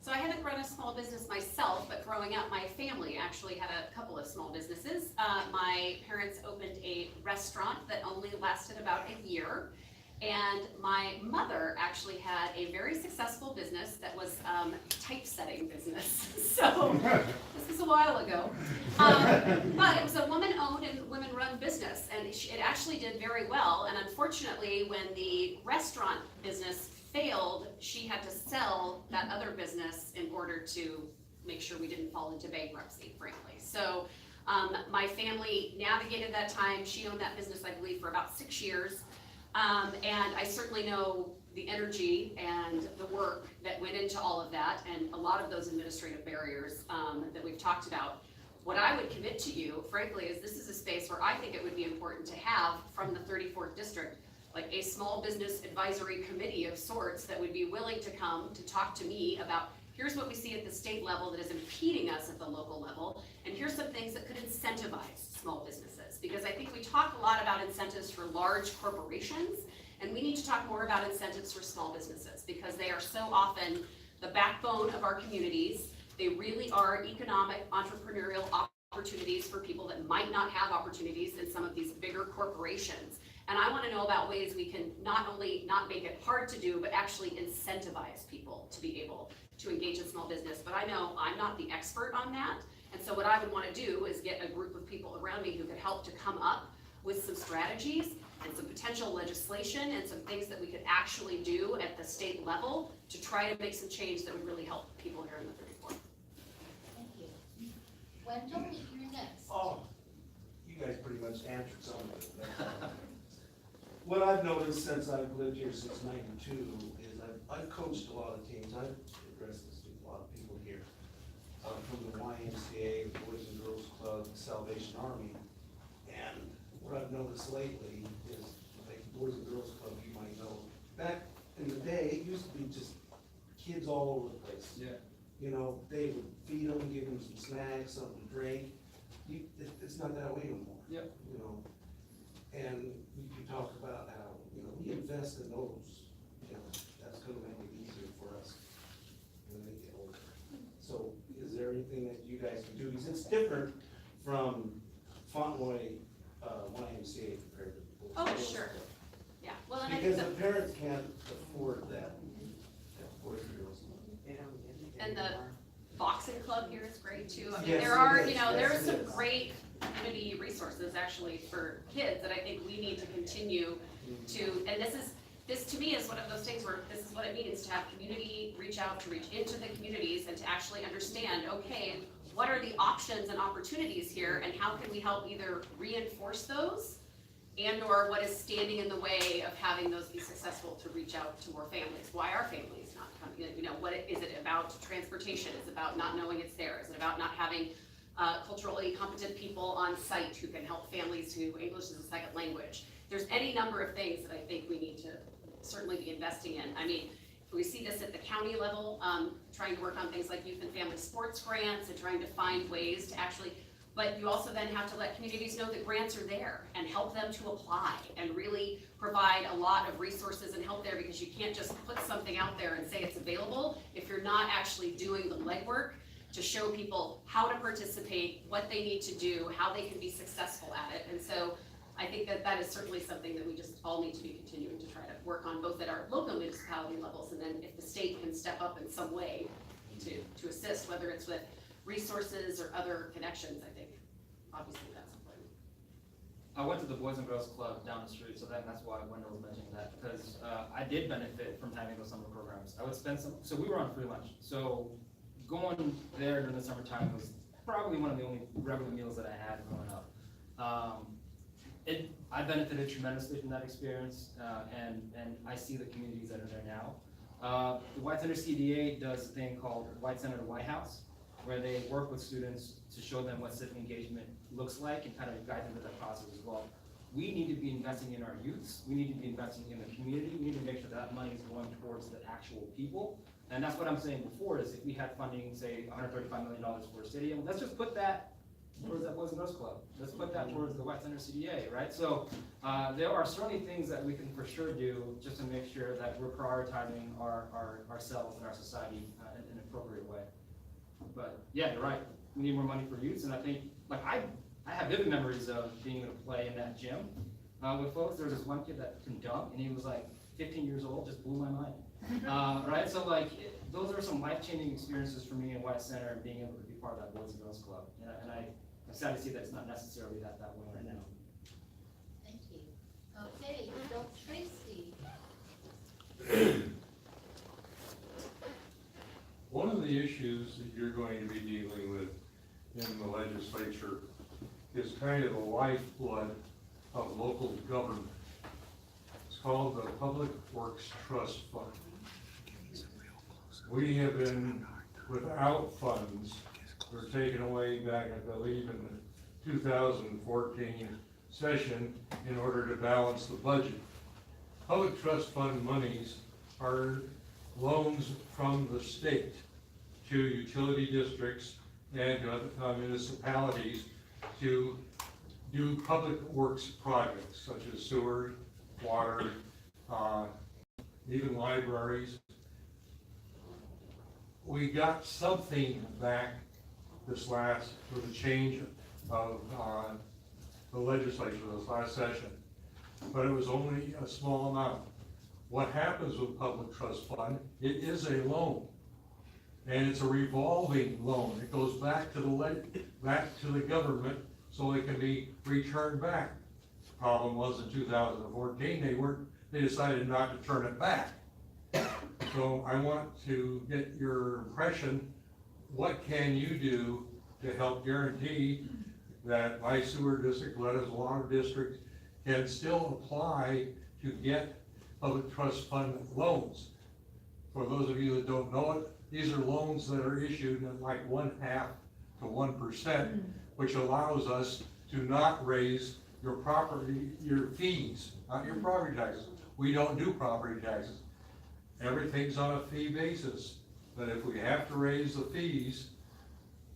So I haven't run a small business myself, but growing up, my family actually had a couple of small businesses. My parents opened a restaurant that only lasted about a year. And my mother actually had a very successful business that was typesetting business. So this was a while ago. But it was a woman-owned and women-run business, and it actually did very well. And unfortunately, when the restaurant business failed, she had to sell that other business in order to make sure we didn't fall into bankruptcy, frankly. So my family navigated that time. She owned that business, I believe, for about 6 years. And I certainly know the energy and the work that went into all of that and a lot of those administrative barriers that we've talked about. What I would commit to you, frankly, is this is a space where I think it would be important to have from the 34th district, like a small business advisory committee of sorts that would be willing to come to talk to me about here's what we see at the state level that is impeding us at the local level, and here's some things that could incentivize small businesses. Because I think we talk a lot about incentives for large corporations, and we need to talk more about incentives for small businesses because they are so often the backbone of our communities. They really are economic, entrepreneurial opportunities for people that might not have opportunities in some of these bigger corporations. And I want to know about ways we can not only not make it hard to do, but actually incentivize people to be able to engage in small business. But I know I'm not the expert on that. And so what I would want to do is get a group of people around me who could help to come up with some strategies and some potential legislation and some things that we could actually do at the state level to try to make some change that would really help people here in the 34th. Thank you. Wendell, you're next. Oh, you guys pretty much answered some of it. What I've noticed since I've lived here since '92 is I've coached a lot of teams. I've addressed this with a lot of people here. From the YMCA, the Boys and Girls Club, the Salvation Army. And what I've noticed lately is, like the Boys and Girls Club, you might know, back in the day, it used to be just kids all over the place. Yeah. You know, they would feed them, give them some snacks, something to drink. It's not that way anymore. Yep. You know, and you talk about how, you know, we invest in those, you know, that's gonna make it easier for us when they get older. So is there anything that you guys can do? Because it's different from Fauntleroy YMCA compared to the Boys and Oh, Girls sure. Club. Yeah, well, and I think Because the parents can't afford that Boys and Girls Club. They don't get it And the anymore. boxing club here is great too. I mean, Yes, there are, it is. you know, Yes, there are it some is. great community resources actually for kids that I think we need to continue to, and this to me is one of those things where this is what it means to have community reach out, to reach into the communities and to to actually understand, okay, what are the options and opportunities here, and how can we help either reinforce those, and or what is standing in the way of having those be successful to reach out to more families? Why are families not coming? You know, what is it about transportation? Is it about not knowing it's there? Is it about not having culturally competent people on site who can help families who English is a second language? There's any number of things that I think we need to certainly be investing in. I mean, we see this at the county level, trying to work on things like youth and family sports grants and trying to find ways to actually, but you also then have to let communities know that grants are there and help them to apply and really provide a lot of resources and help there, because you can't just put something out there and say it's available if you're not actually doing the legwork to show people how to participate, what they need to do, how they can be successful at it. And so I think that that is certainly something that we just all need to be continuing to try to work on, both at our local municipality levels, and then if the state can step up in some way to assist, whether it's with resources or other connections, I think obviously that's important. I went to the Boys and Girls Club down the street, so that's why Wendell was mentioning that, because I did benefit from having those summer programs. I would spend so we were on free lunch, so going there during the summertime was probably one of the only regular meals that I had growing up. I benefited tremendously from that experience, and I see the communities that are there now. The White Center CDA does a thing called White Center to White House, where they work with students to show them what civic engagement looks like and kind of guide them through that process as well. We need to be investing in our youths. We need to be investing in the community. We need to make sure that money is going towards the actual people. And that's what I'm saying before, is if we had funding, say $135 million for a stadium, let's just put that towards that Boys and Girls Club. Let's put that towards the White Center CDA, right? So there are certainly things that we can for sure do just to make sure that we're prioritizing ourselves and our society in an appropriate way. But yeah, you're right. We need more money for youths, and I think, like, I have vivid memories of being able to play in that gym with folks. There was this one kid that can dunk, and he was like 15 years old, just blew my mind. Right? So like, those are some life-changing experiences for me in White Center, and being able to be part of that Boys and Girls Club. And I'm sad to see that it's not necessarily that way right now. Thank you. Okay, Bill Tracy. One of the issues that you're going to be dealing with in the legislature is kind of the lifeblood of local government. It's called the Public Works Trust Fund. We have been without funds. Were taken away back, I believe, in the 2014 session in order to balance the budget. Public trust fund monies are loans from the state to utility districts and municipalities to do public works projects such as sewer, water, even libraries. We got something back this last, with the change of the legislature this last session, but it was only a small amount. What happens with public trust fund, it is a loan, and it's a revolving loan. It goes back to the government so it can be returned back. The problem was in 2014, they decided not to turn it back. So I want to get your impression, what can you do to help guarantee that my sewer district, Letta's water district, can still apply to get public trust fund loans? For those of you that don't know it, these are loans that are issued at like 0.5% to 1%, which allows us to not raise your fees, not your property taxes. We don't do property taxes. Everything's on a fee basis. But if we have to raise the fees,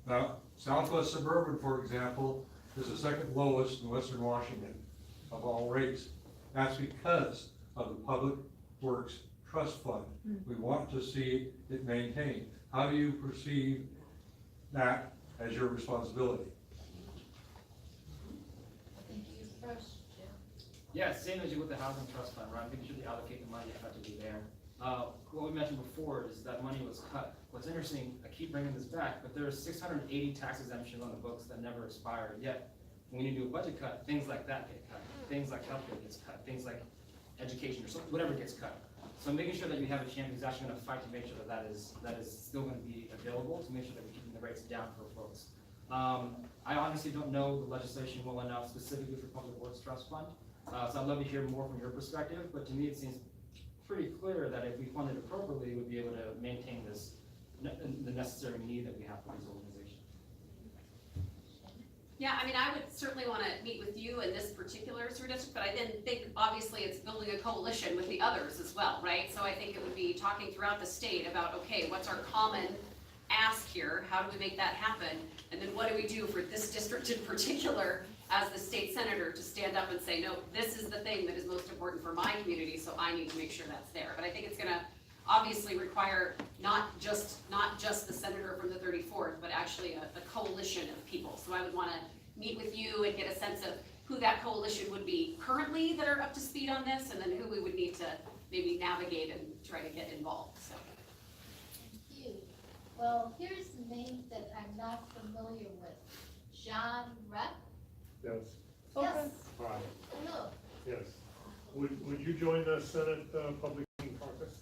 now Southwest Suburban, for example, is the second lowest in Western Washington of all rates. That's because of the Public Works Trust Fund. We want to see it maintained. How do you perceive that as your responsibility? I think you first, Jim. Yeah, same as you with the housing trust fund, right? Making sure they allocate the money effectively there. What we mentioned before is that money was cut. What's interesting, I keep bringing this back, but there are 680 tax exemptions on the books that never expired. Yet, when you do a budget cut, things like that get cut. Things like healthcare gets cut. Things like education or something, whatever gets cut. So making sure that you have a champion who's actually gonna fight to make sure that that is still gonna be available, to make sure that we're keeping the rates down for folks. I honestly don't know the legislation well enough specifically for Public Works Trust Fund, so I'd love to hear more from your perspective, but to me it seems pretty clear that if we fund it appropriately, we'd be able to maintain this, the necessary need that we have for these organizations. Yeah, I mean, I would certainly want to meet with you in this particular sewer district, but I then think obviously it's building a coalition with the others as well, right? So I think it would be talking throughout the state about, okay, what's our common ask here? How do we make that happen? And then what do we do for this district in particular as the state senator to stand up and say, no, this is the thing that is most important for my community, so I need to make sure that's there. But I think it's gonna obviously require not just the senator from the 34th, but actually a coalition of people. So I would wanna meet with you and get a sense of who that coalition would be currently that are up to speed on this, and then who we would need to maybe navigate and try to get involved, so. Thank you. Well, here's a name that I'm not familiar with. John Rep? Yes, Yes. hi, Hello. yes. Would you join the Senate Public Meeting Caucus?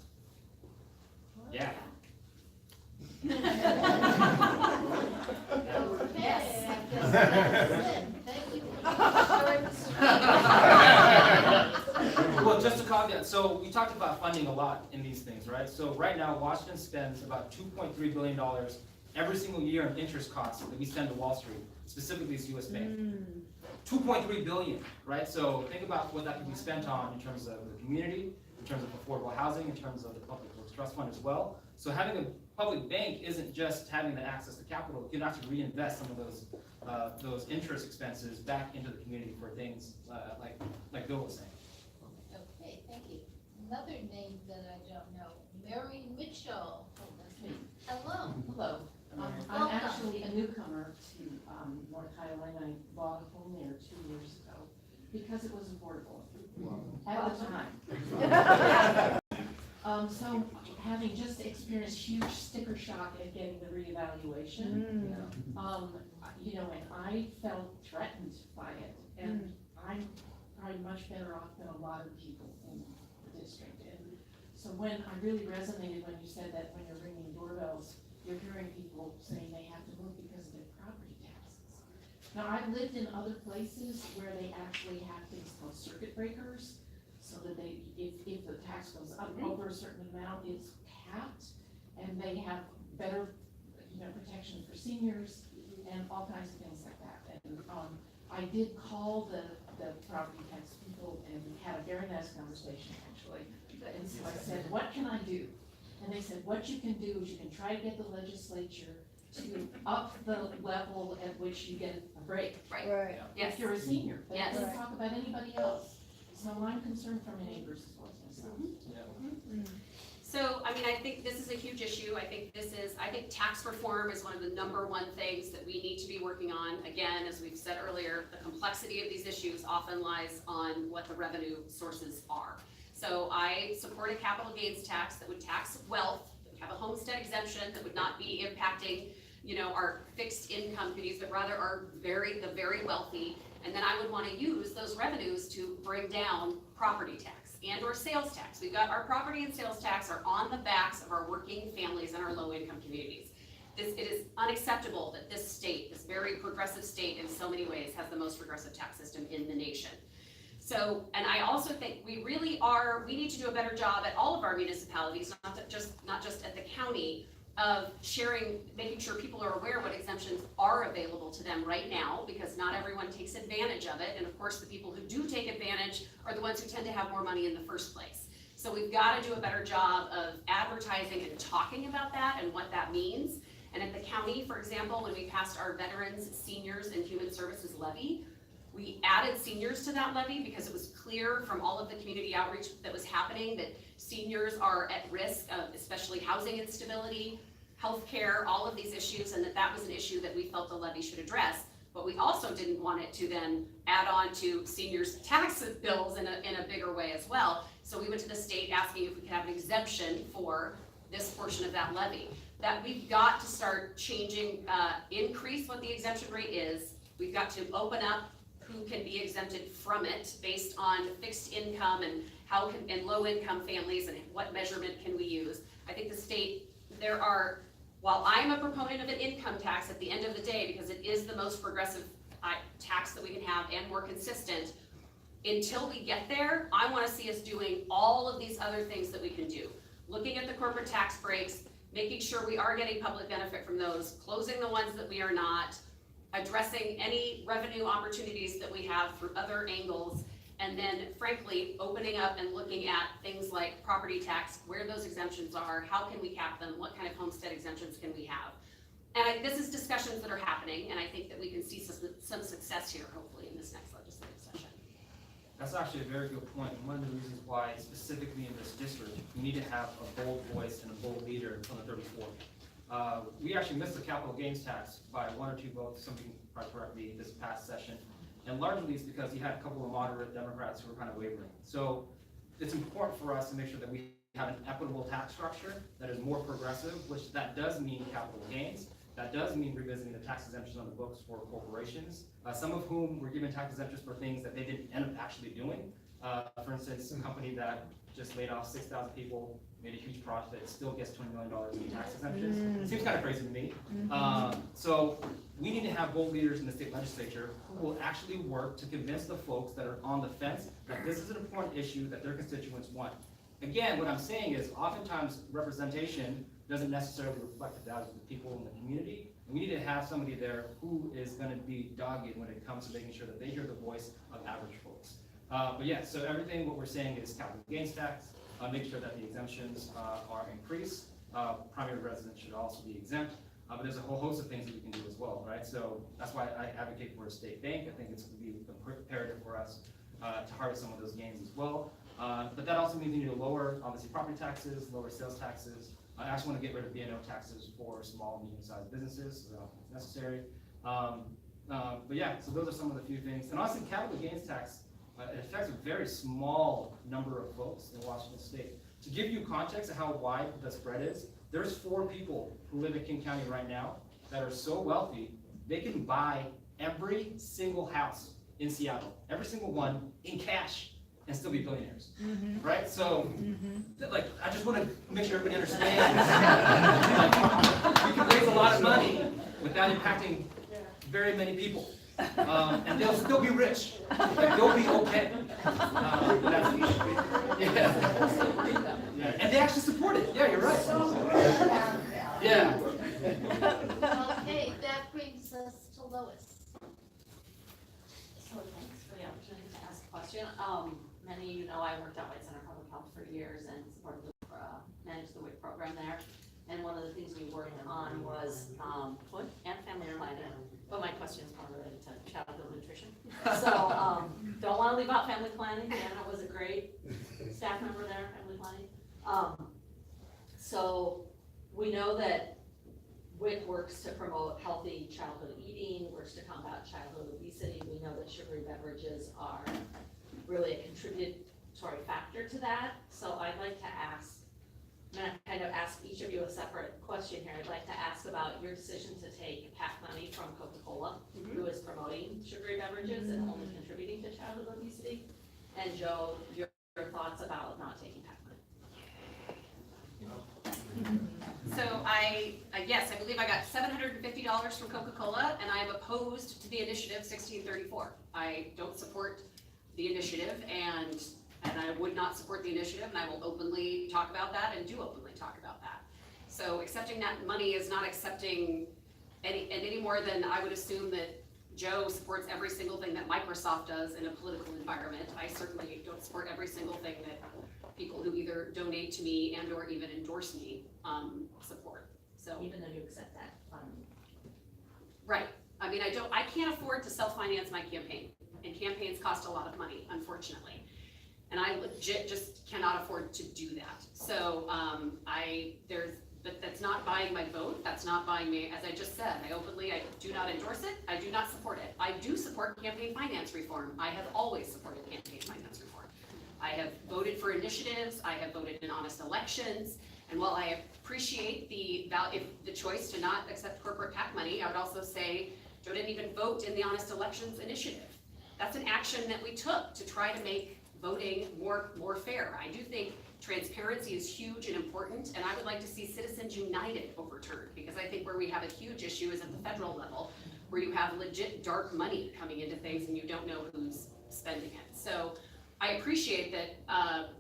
Yeah. Okay, I guess that's it. Thank you. Short and Well, just to caveat, so we talked about funding a lot in these things, right? So right now, Washington spends about $2.3 billion every single year in interest costs that we send to Wall Street, specifically as US Bank. 2.3 billion, right? So think about what that can be spent on in terms of the community, in terms of affordable housing, in terms of the Public Works Trust Fund as well. So having a public bank isn't just having the access to capital. You can actually reinvest some of those interest expenses back into the community for things like Bill was saying. Okay, thank you. Another name that I don't know, Mary Mitchell. Hello. Hello, I'm Welcome. actually a newcomer to North Carolina. I bought a home there 2 years ago because it was affordable at the time. So having just experienced huge sticker shock at getting the reevaluation, you know, and I felt threatened by it, and I'm probably much better off than a lot of people in the district. And so when I really resonated when you said that when you're ringing doorbells, you're hearing people saying they have to move because of their property taxes. Now, I've lived in other places where they actually have things called circuit breakers, so that they, if the tax goes up over a certain amount, it's capped, and they have better, you know, protection for seniors and all kinds of things like that. And I did call the property tax people and had a very nice conversation, actually. And so I said, what can I do? And they said, what you can do is you can try to get the legislature to up the level at which you get a break. Right. Yes. If you're a senior, they Yes. don't talk about anybody else. So I'm concerned for my neighbors as well as myself. So, I mean, I think this is a huge issue. I think tax reform is one of the #1 things that we need to be working on. Again, as we've said earlier, the complexity of these issues often lies on what the revenue sources are. So I support a capital gains tax that would tax wealth, that would have a homestead exemption, that would not be impacting, you know, our fixed income communities, but rather the very wealthy. And then I would want to use those revenues to bring down property tax and or sales tax. We've got our property and sales tax are on the backs of our working families and our low income communities. It is unacceptable that this state, this very progressive state in so many ways, has the most progressive tax system in the nation. So, and I also think we need to do a better job at all of our municipalities, not just at the county, of sharing, making sure people are aware what exemptions are available to them right now, because not everyone takes advantage of it. And of course, the people who do take advantage are the ones who tend to have more money in the first place. So we've got to do a better job of advertising and talking about that and what that means. And at the county, for example, when we passed our Veterans, Seniors, and Human Services levy, we added seniors to that levy because it was clear from all of the community outreach that was happening that seniors are at risk of especially housing instability, healthcare, all of these issues, and that was an issue that we felt the levy should address. But we also didn't want it to then add on to seniors' tax bills in a bigger way as well. So we went to the state asking if we could have an exemption for this portion of that levy. That we've got to start changing, increase what the exemption rate is. We've got to open up who can be exempted from it based on fixed income and how can, and low-income families, and what measurement can we use? I think the state, while I'm a proponent of an income tax at the end of the day, because it is the most progressive tax that we can have and more consistent, until we get there, I wanna see us doing all of these other things that we can do. Looking at the corporate tax breaks, making sure we are getting public benefit from those, closing the ones that we are not, addressing any revenue opportunities that we have through other angles, and then frankly, opening up and looking at things like property tax, where those exemptions are, how can we cap them, what kind of homestead exemptions can we have? And this is discussions that are happening, and I think that we can see some success here, hopefully, in this next legislative session. That's actually a very good point, and one of the reasons why specifically in this district, we need to have a bold voice and a bold leader on the 34th. We actually missed the capital gains tax by 1 or 2 votes, something quite correctly, this past session. And largely it's because you had a couple of moderate Democrats who were kind of wavering. So it's important for us to make sure that we have an equitable tax structure that is more progressive, which that does mean capital gains. That does mean revisiting the tax exemptions on the books for corporations, some of whom were given tax exemptions for things that they didn't end up actually doing. For instance, a company that just laid off 6,000 people, made a huge profit, still gets $20 million in tax exemptions. It seems kind of crazy to me. So we need to have bold leaders in the state legislature who will actually work to convince the folks that are on the fence that this is an important issue that their constituents want. Again, what I'm saying is oftentimes representation doesn't necessarily reflect the values of the people in the community. And we need to have somebody there who is going to be dogged when it comes to making sure that they hear the voice of average folks. But yeah, so everything what we're saying is capital gains tax, make sure that the exemptions are increased. Primary residents should also be exempt. But there's a whole host of things that we can do as well, right? So that's why I advocate for a state bank. I think it's going to be imperative for us to harvest some of those gains as well. But that also means we need to lower, obviously, property taxes, lower sales taxes. I actually want to get rid of B&O taxes for small and medium-sized businesses, so I don't think it's necessary. But yeah, so those are some of the few things. And honestly, capital gains tax, it affects a very small number of folks in Washington State. To give you context of how wide the spread is, there's 4 people who live in King County right now that are so wealthy, they can buy every single house in Seattle, every single one, in cash, and still be billionaires, right? So, like, I just want to make sure everybody understands. Like, you can raise a lot of money without impacting very many people. And they'll still be rich. Like, they'll be okay. That's the issue. Yeah. And they actually support it. Yeah, you're right. Yeah. Okay, that brings us to Lois. So thanks for the opportunity to ask a question. Many of you know I worked at White Center Public Health for years and supported managed the WIC program there. And one of the things we worked on was food and family planning. But my question is more related to childhood nutrition. So don't want to leave out family planning. Anna was a great staff member there, family planning. So we know that WIC works to promote healthy childhood eating, works to combat childhood obesity. We know that sugary beverages are really a contributory factor to that. So I'd like to ask, I'm gonna kind of ask each of you a separate question here. I'd like to ask about your decision to take PAC money from Coca-Cola, who is promoting sugary beverages and only contributing to childhood obesity. And Joe, your thoughts about not taking PAC money. So yes, I believe I got $750 from Coca-Cola, and I am opposed to the initiative 1634. I don't support the initiative, and I would not support the initiative, and I will openly talk about that and do openly talk about that. So accepting that money is not accepting any more than I would assume that Joe supports every single thing that Microsoft does in a political environment. I certainly don't support every single thing that people who either donate to me and or even endorse me support. So Even though you accept that funding. right. I mean, I can't afford to self-finance my campaign, and campaigns cost a lot of money, unfortunately. And I legit just cannot afford to do that. So but that's not buying my vote. That's not buying me, as I just said, I do not endorse it. I do not support it. I do support campaign finance reform. I have always supported campaign finance reform. I have voted for initiatives. I have voted in honest elections. And while I appreciate the choice to not accept corporate PAC money, I would also say Joe didn't even vote in the honest elections initiative. That's an action that we took to try to make voting more fair. I do think transparency is huge and important, and I would like to see Citizens United overturned, because I think where we have a huge issue is at the federal level, where you have legit dark money coming into things and you don't know who's spending it. So I appreciate that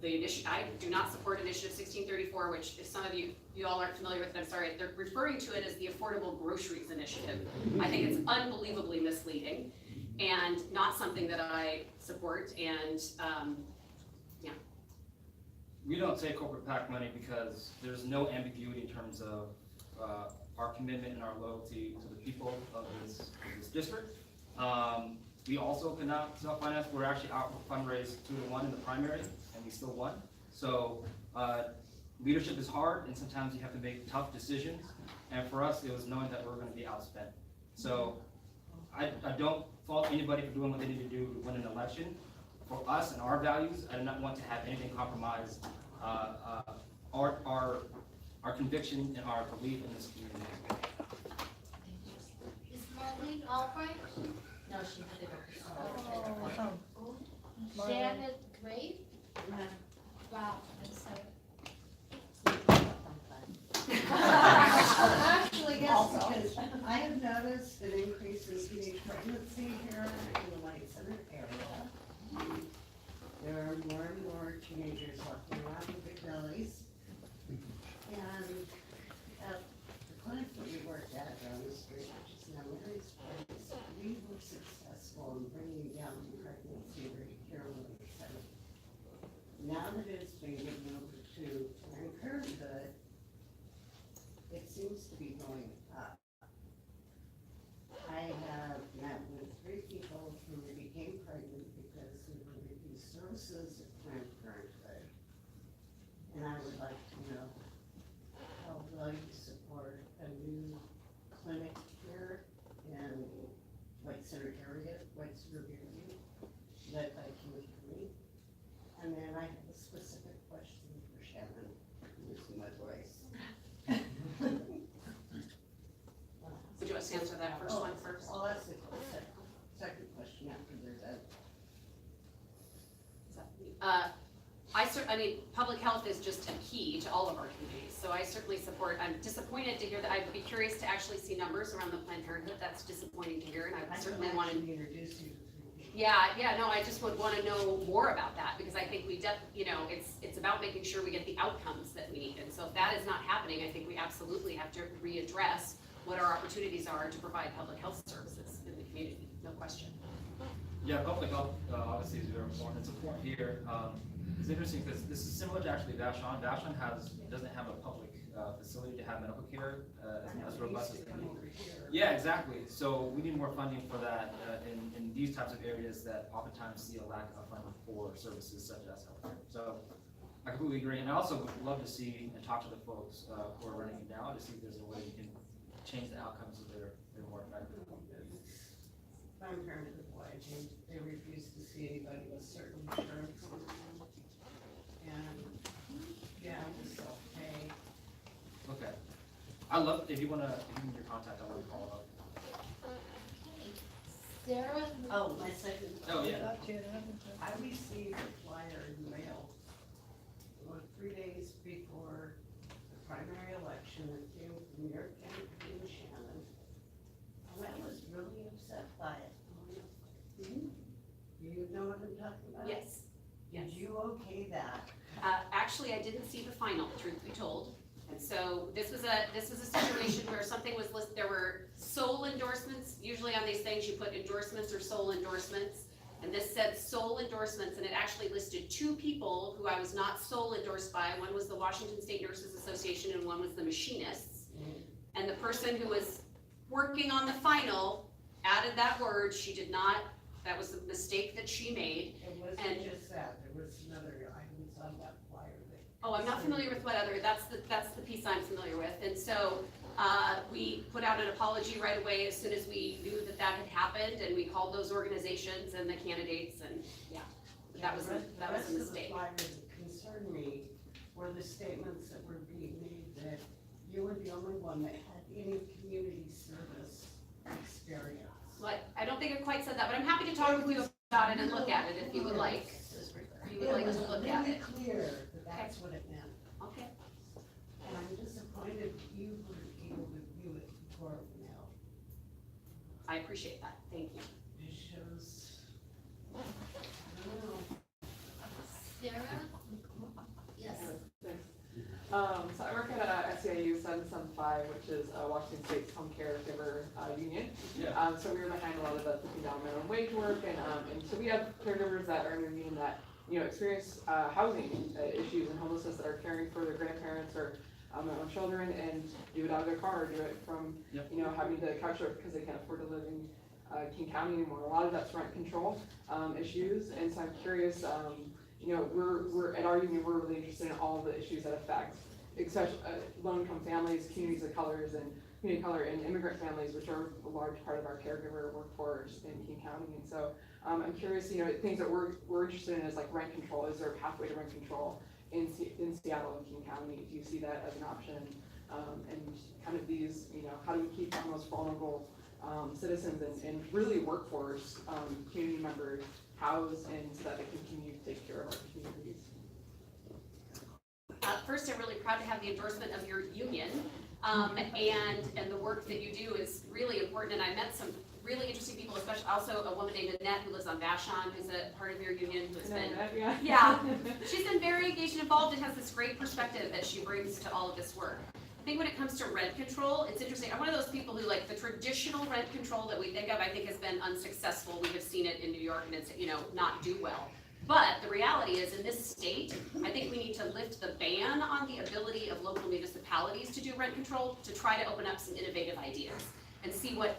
the initiative, I do not support Initiative 1634, which if some of you all aren't familiar with it, I'm sorry, they're referring to it as the Affordable Groceries Initiative. I think it's unbelievably misleading and not something that I support, and yeah. We don't take corporate PAC money because there's no ambiguity in terms of our commitment and our loyalty to the people of this district. We also cannot self-finance. We're actually out for fundraise 2-1 in the primary, and we still won. So leadership is hard, and sometimes you have to make tough decisions. And for us, it was knowing that we're going to be outspent. So I don't fault anybody for doing what they need to do to win an election. For us and our values, I do not want to have anything compromise our conviction and our belief in this community. Is Marlene Albright? No, she had it. Janet Wade? Wow, I'm sorry. Actually, yes, because I have noticed an increase in teenage pregnancy here in the White Center area. There are more and more teenagers walking around with big bellies. And at the clinic that we worked at down the street, which is now Mary's place, we were successful in bringing down the pregnancy rate here in the White Center. Now that it's been given over to Planned Parenthood, it seems to be going up. I have met with 3 people who became pregnant because we were refused services at Planned Parenthood. And I would like to know how well you support a new clinic here in White Center area, White Center area, led by Kimmy Cooney. And then I have a specific question for Shannon, using my voice. Would you want to answer that first one first? Well, that's the second question after there's that. I mean, public health is just a key to all of our communities, so I certainly support. I'm disappointed to hear that. I'd be curious to actually see numbers around the Planned Parenthood. That's disappointing to hear, and I certainly want to introduce you to 3 people. Yeah, no, I just would want to know more about that, because I think it's about making sure we get the outcomes that we need. And so if that is not happening, I think we absolutely have to readdress what our opportunities are to provide public health services in the community, no question. Yeah, public health obviously is very important. It's important here. It's interesting because this is similar to actually Vashon. Vashon doesn't have a public facility to have medical care as robust as they need. Yeah, exactly. So we need more funding for that in these types of areas that oftentimes see a lack of funding for services such as healthcare. So I completely agree, and I also would love to see and talk to the folks who are running it now to see if there's a way we can change the outcomes so they're more effective. Planned Parenthood, they refuse to see anybody with certain insurance. And, yeah, just self-pay. Okay. I love, if you need your contact, I want to follow up. Sarah? Oh, my second. Oh, yeah. I received a flyer in the mail, 3 days before the primary election, that came from your campaign, Shannon. And I was really upset by it. You know what I'm talking about? Yes. Did you okay that? Actually, I didn't see the final, truth be told. And so this was a situation where something was listed, there were sole endorsements. Usually on these things you put endorsements or sole endorsements. And this said sole endorsements, and it actually listed 2 people who I was not sole endorsed by. One was the Washington State Nurses Association and one was the machinists. And the person who was working on the final added that word. She did not, that was a mistake that she made. It wasn't just that, there was another items on that flyer that. Oh, I'm not familiar with what other, that's the piece I'm familiar with. And so we put out an apology right away as soon as we knew that had happened, and we called those organizations and the candidates, and yeah, that was a mistake. The rest of the flyers that concerned me were the statements that were being made that you were the only one that had any community service experience. Well, I don't think it quite said that, but I'm happy to talk with you about it and look at it if you would like. would like to look at it. It was really clear that that's what it meant, Okay. and I'm disappointed you weren't able to view it before it went out. I appreciate that, thank you. It shows, I don't know. Sarah? Yes. So I work at SEIU 775, which is Washington State's home caregiver union. Yeah. So we were behind a lot of the $50 minimum wage work, and so we have caregivers that are in our union that, you know, experience housing issues and homelessness, that are caring for their grandparents or their own children, and do it out of their car, or do it from, Yep. you know, having to couch surf because they can't afford to live in King County anymore. A lot of that's rent control issues, and so I'm curious, you know, we're at our union, we're really interested in all the issues that affect, especially low-income families, communities of colors, and community of color, and immigrant families, which are a large part of our caregiver workforce in King County. And so I'm curious, you know, things that we're interested in is like rent control. Is there a pathway to rent control in Seattle and King County? Do you see that as an option? And kind of these, you know, how do we keep our most vulnerable citizens and really workforce community members housed, and so that they can continue to take care of our communities? First, I'm really proud to have the endorsement of your union, and the work that you do is really important, and I met some really interesting people, especially also a woman named Annette who lives on Vashon, who's a part of your union, who's been, yeah, she's been very engaged and involved and has this great perspective that she brings to all of this work. I think when it comes to rent control, it's interesting. I'm one of those people who, like, the traditional rent control that we think of, I think has been unsuccessful. We have seen it in New York, and it's, you know, not do well. But the reality is, in this state, I think we need to lift the ban on the ability of local municipalities to do rent control, to try to open up some innovative ideas and see what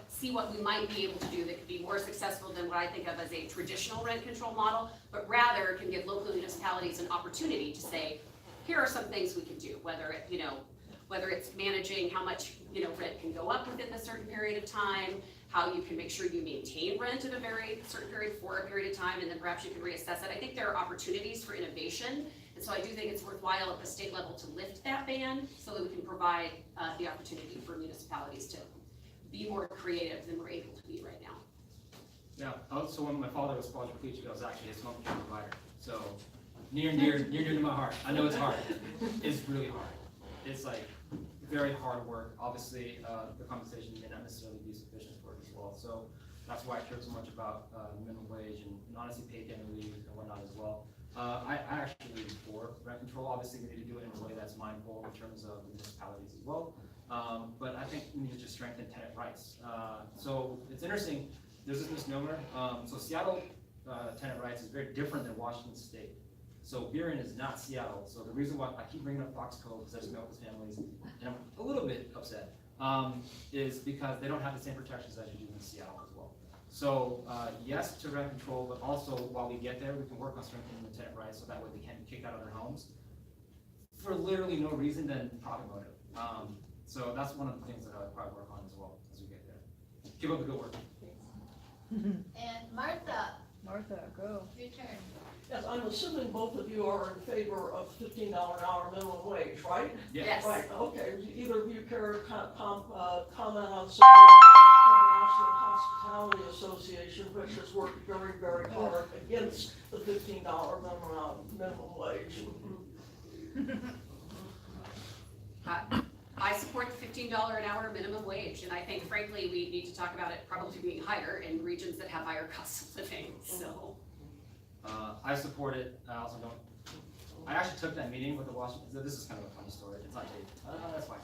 we might be able to do that could be more successful than what I think of as a traditional rent control model, but rather can give local municipalities an opportunity to say, here are some things we can do, whether it's managing how much, you know, rent can go up within a certain period of time, how you can make sure you maintain rent in a very certain period for a period of time, and then perhaps you can reassess it. I think there are opportunities for innovation, and so I do think it's worthwhile at the state level to lift that ban so that we can provide the opportunity for municipalities to be more creative than we're able to be right now. Yeah, also when my father was quadriplegic, I was actually his home care provider. So near to my heart. I know it's hard. It's really hard. It's like very hard work. Obviously, the compensation may not necessarily be sufficient for it as well. So that's why I care so much about minimum wage and honestly paid family leave and whatnot as well. I actually for rent control. Obviously, we need to do it in a way that's mindful in terms of municipalities as well. But I think we need to just strengthen tenant rights. So it's interesting. There's this misnomer. So Seattle tenant rights is very different than Washington State. So Burien is not Seattle. So the reason why I keep bringing up Foxcove, because I just met with families, and I'm a little bit upset, is because they don't have the same protections as you do in Seattle as well. So yes to rent control, but also while we get there, we can work on strengthening the tenant rights so that way they can't be kicked out of their homes for literally no reason than profit motive. So that's one of the things that I would probably work on as well as we get there. Keep up the good work. And Martha, go. your turn. Yes, I'm assuming both of you are in favor of $15 an hour minimum wage, right? Yes. Right, okay. Do either of you care to comment on support from the National Hospitality Association, which has worked very, very hard against the $15 minimum wage? I support the $15 an hour minimum wage, and I think frankly, we need to talk about it probably being higher in regions that have higher costs of living, so. I support it. I also don't. I actually took that meeting with the Washington. This is kind of a funny story. It's not taped. That's fine.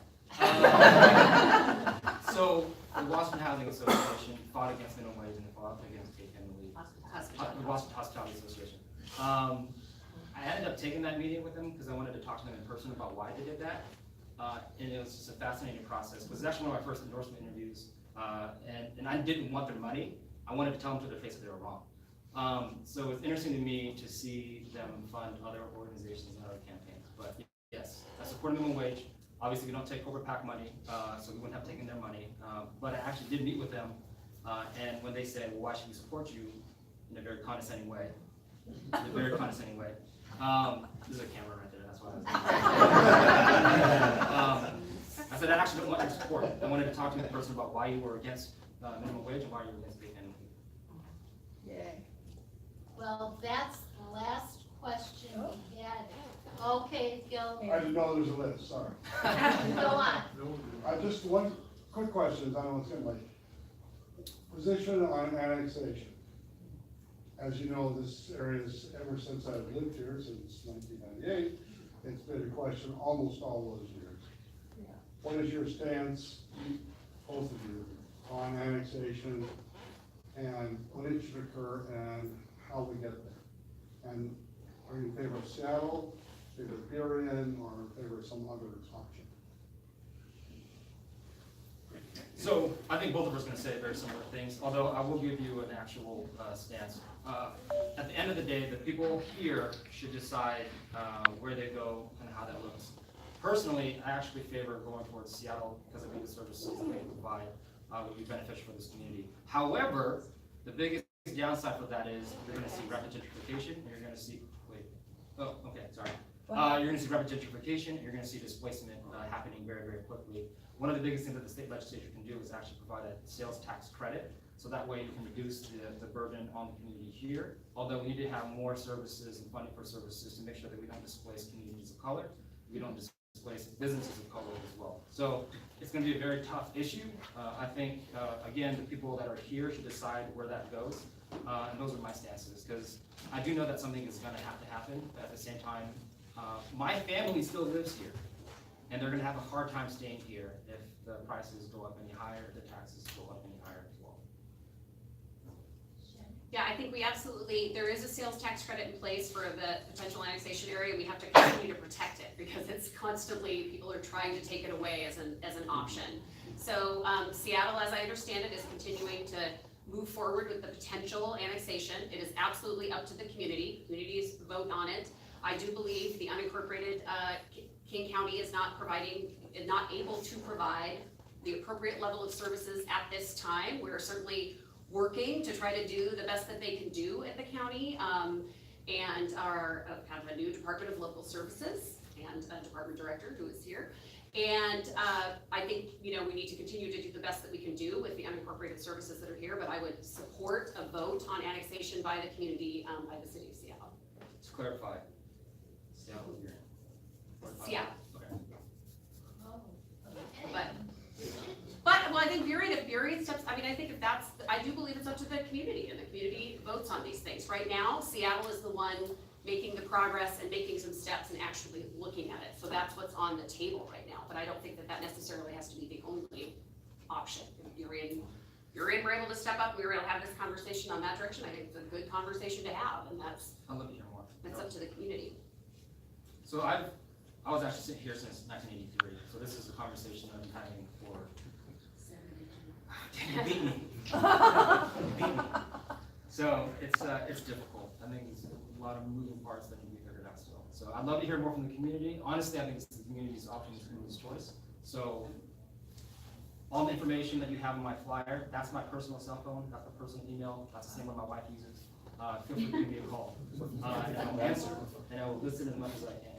So the Washington Housing Association fought against minimum wage and they fought against paid family leave. The Washington Hospitality Association. I ended up taking that meeting with them because I wanted to talk to them in person about why they did that. And it was just a fascinating process. It was actually one of my first endorsement interviews. And I didn't want their money. I wanted to tell them to their face that they were wrong. So it's interesting to me to see them fund other organizations and other campaigns. But yes, I support minimum wage. Obviously, we don't take over PAC money, so we wouldn't have taken their money. But I actually did meet with them, and when they said, well, why should we support you, in a very condescending way, there's a camera right there, that's why I said, I actually don't want your support. I wanted to talk to the person about why you were against minimum wage and why you were against paid family leave. Yay. Well, that's the last question we had. Okay, Gil, I didn't know there was a list, sorry. go on. Just one quick question, I don't know what's gonna like. Position on annexation. As you know, this area is, ever since I've lived here, since 1998, it's been a question almost all those years. Yeah. What is your stance, both of you, on annexation and when it should occur and how we get there? And are you in favor of Seattle, favor of Burien, or in favor of some other option? So I think both of us are going to say very similar things, although I will give you an actual stance. At the end of the day, the people here should decide where they go and how that looks. Personally, I actually favor going towards Seattle because I think the services that they provide would be beneficial for this community. However, the biggest downside for that is you're going to see rapid gentrification, and you're going to see, you're going to see rapid gentrification, and you're going to see displacement happening very, very quickly. One of the biggest things that the state legislature can do is actually provide a sales tax credit, so that way you can reduce the burden on the community here. Although we need to have more services and funding for services to make sure that we don't displace communities of color, we don't displace businesses of color as well. So it's going to be a very tough issue. I think, again, the people that are here should decide where that goes. And those are my stances, because I do know that something is going to happen, but at the same time, my family still lives here. And they're going to have a hard time staying here if the prices go up any higher, if the taxes go up any higher as well. Yeah, I think we absolutely, there is a sales tax credit in place for the potential annexation area. We have to continue to protect it because it's constantly, people are trying to take it away as an option. So Seattle, as I understand it, is continuing to move forward with the potential annexation. It is absolutely up to the community. Communities vote on it. I do believe the unincorporated King County is not able to provide the appropriate level of services at this time. We're certainly working to try to do the best that they can do at the county, and our kind of a new Department of Local Services and a department director who is here. And I think, we need to continue to do the best that we can do with the unincorporated services that are here, but I would support a vote on annexation by the community, by the city of Seattle. To clarify, Seattle is here. Seattle. Okay. But well, I think if Burien steps, I think if that's, I do believe it's up to the community, and the community votes on these things. Right now, Seattle is the one making the progress and making some steps and actually looking at it. So that's what's on the table right now. But I don't think that necessarily has to be the only option. If Burien were able to step up, we were able to have this conversation on that direction, I think it's a good conversation to have, and that's I'd love to hear more. That's up to the community. So I was actually sitting here since 1983, so this is a conversation I've been having for. You beat me. You beat me. So it's difficult. I think there's a lot of moving parts that need to be figured out still. So I'd love to hear more from the community. Honestly, I think it's the community's option, the community's choice. So all the information that you have on my flyer, that's my personal cell phone, that's my personal email, that's the same one my wife uses. Feel free to give me a call. And I'll answer, and I will listen as much as I can.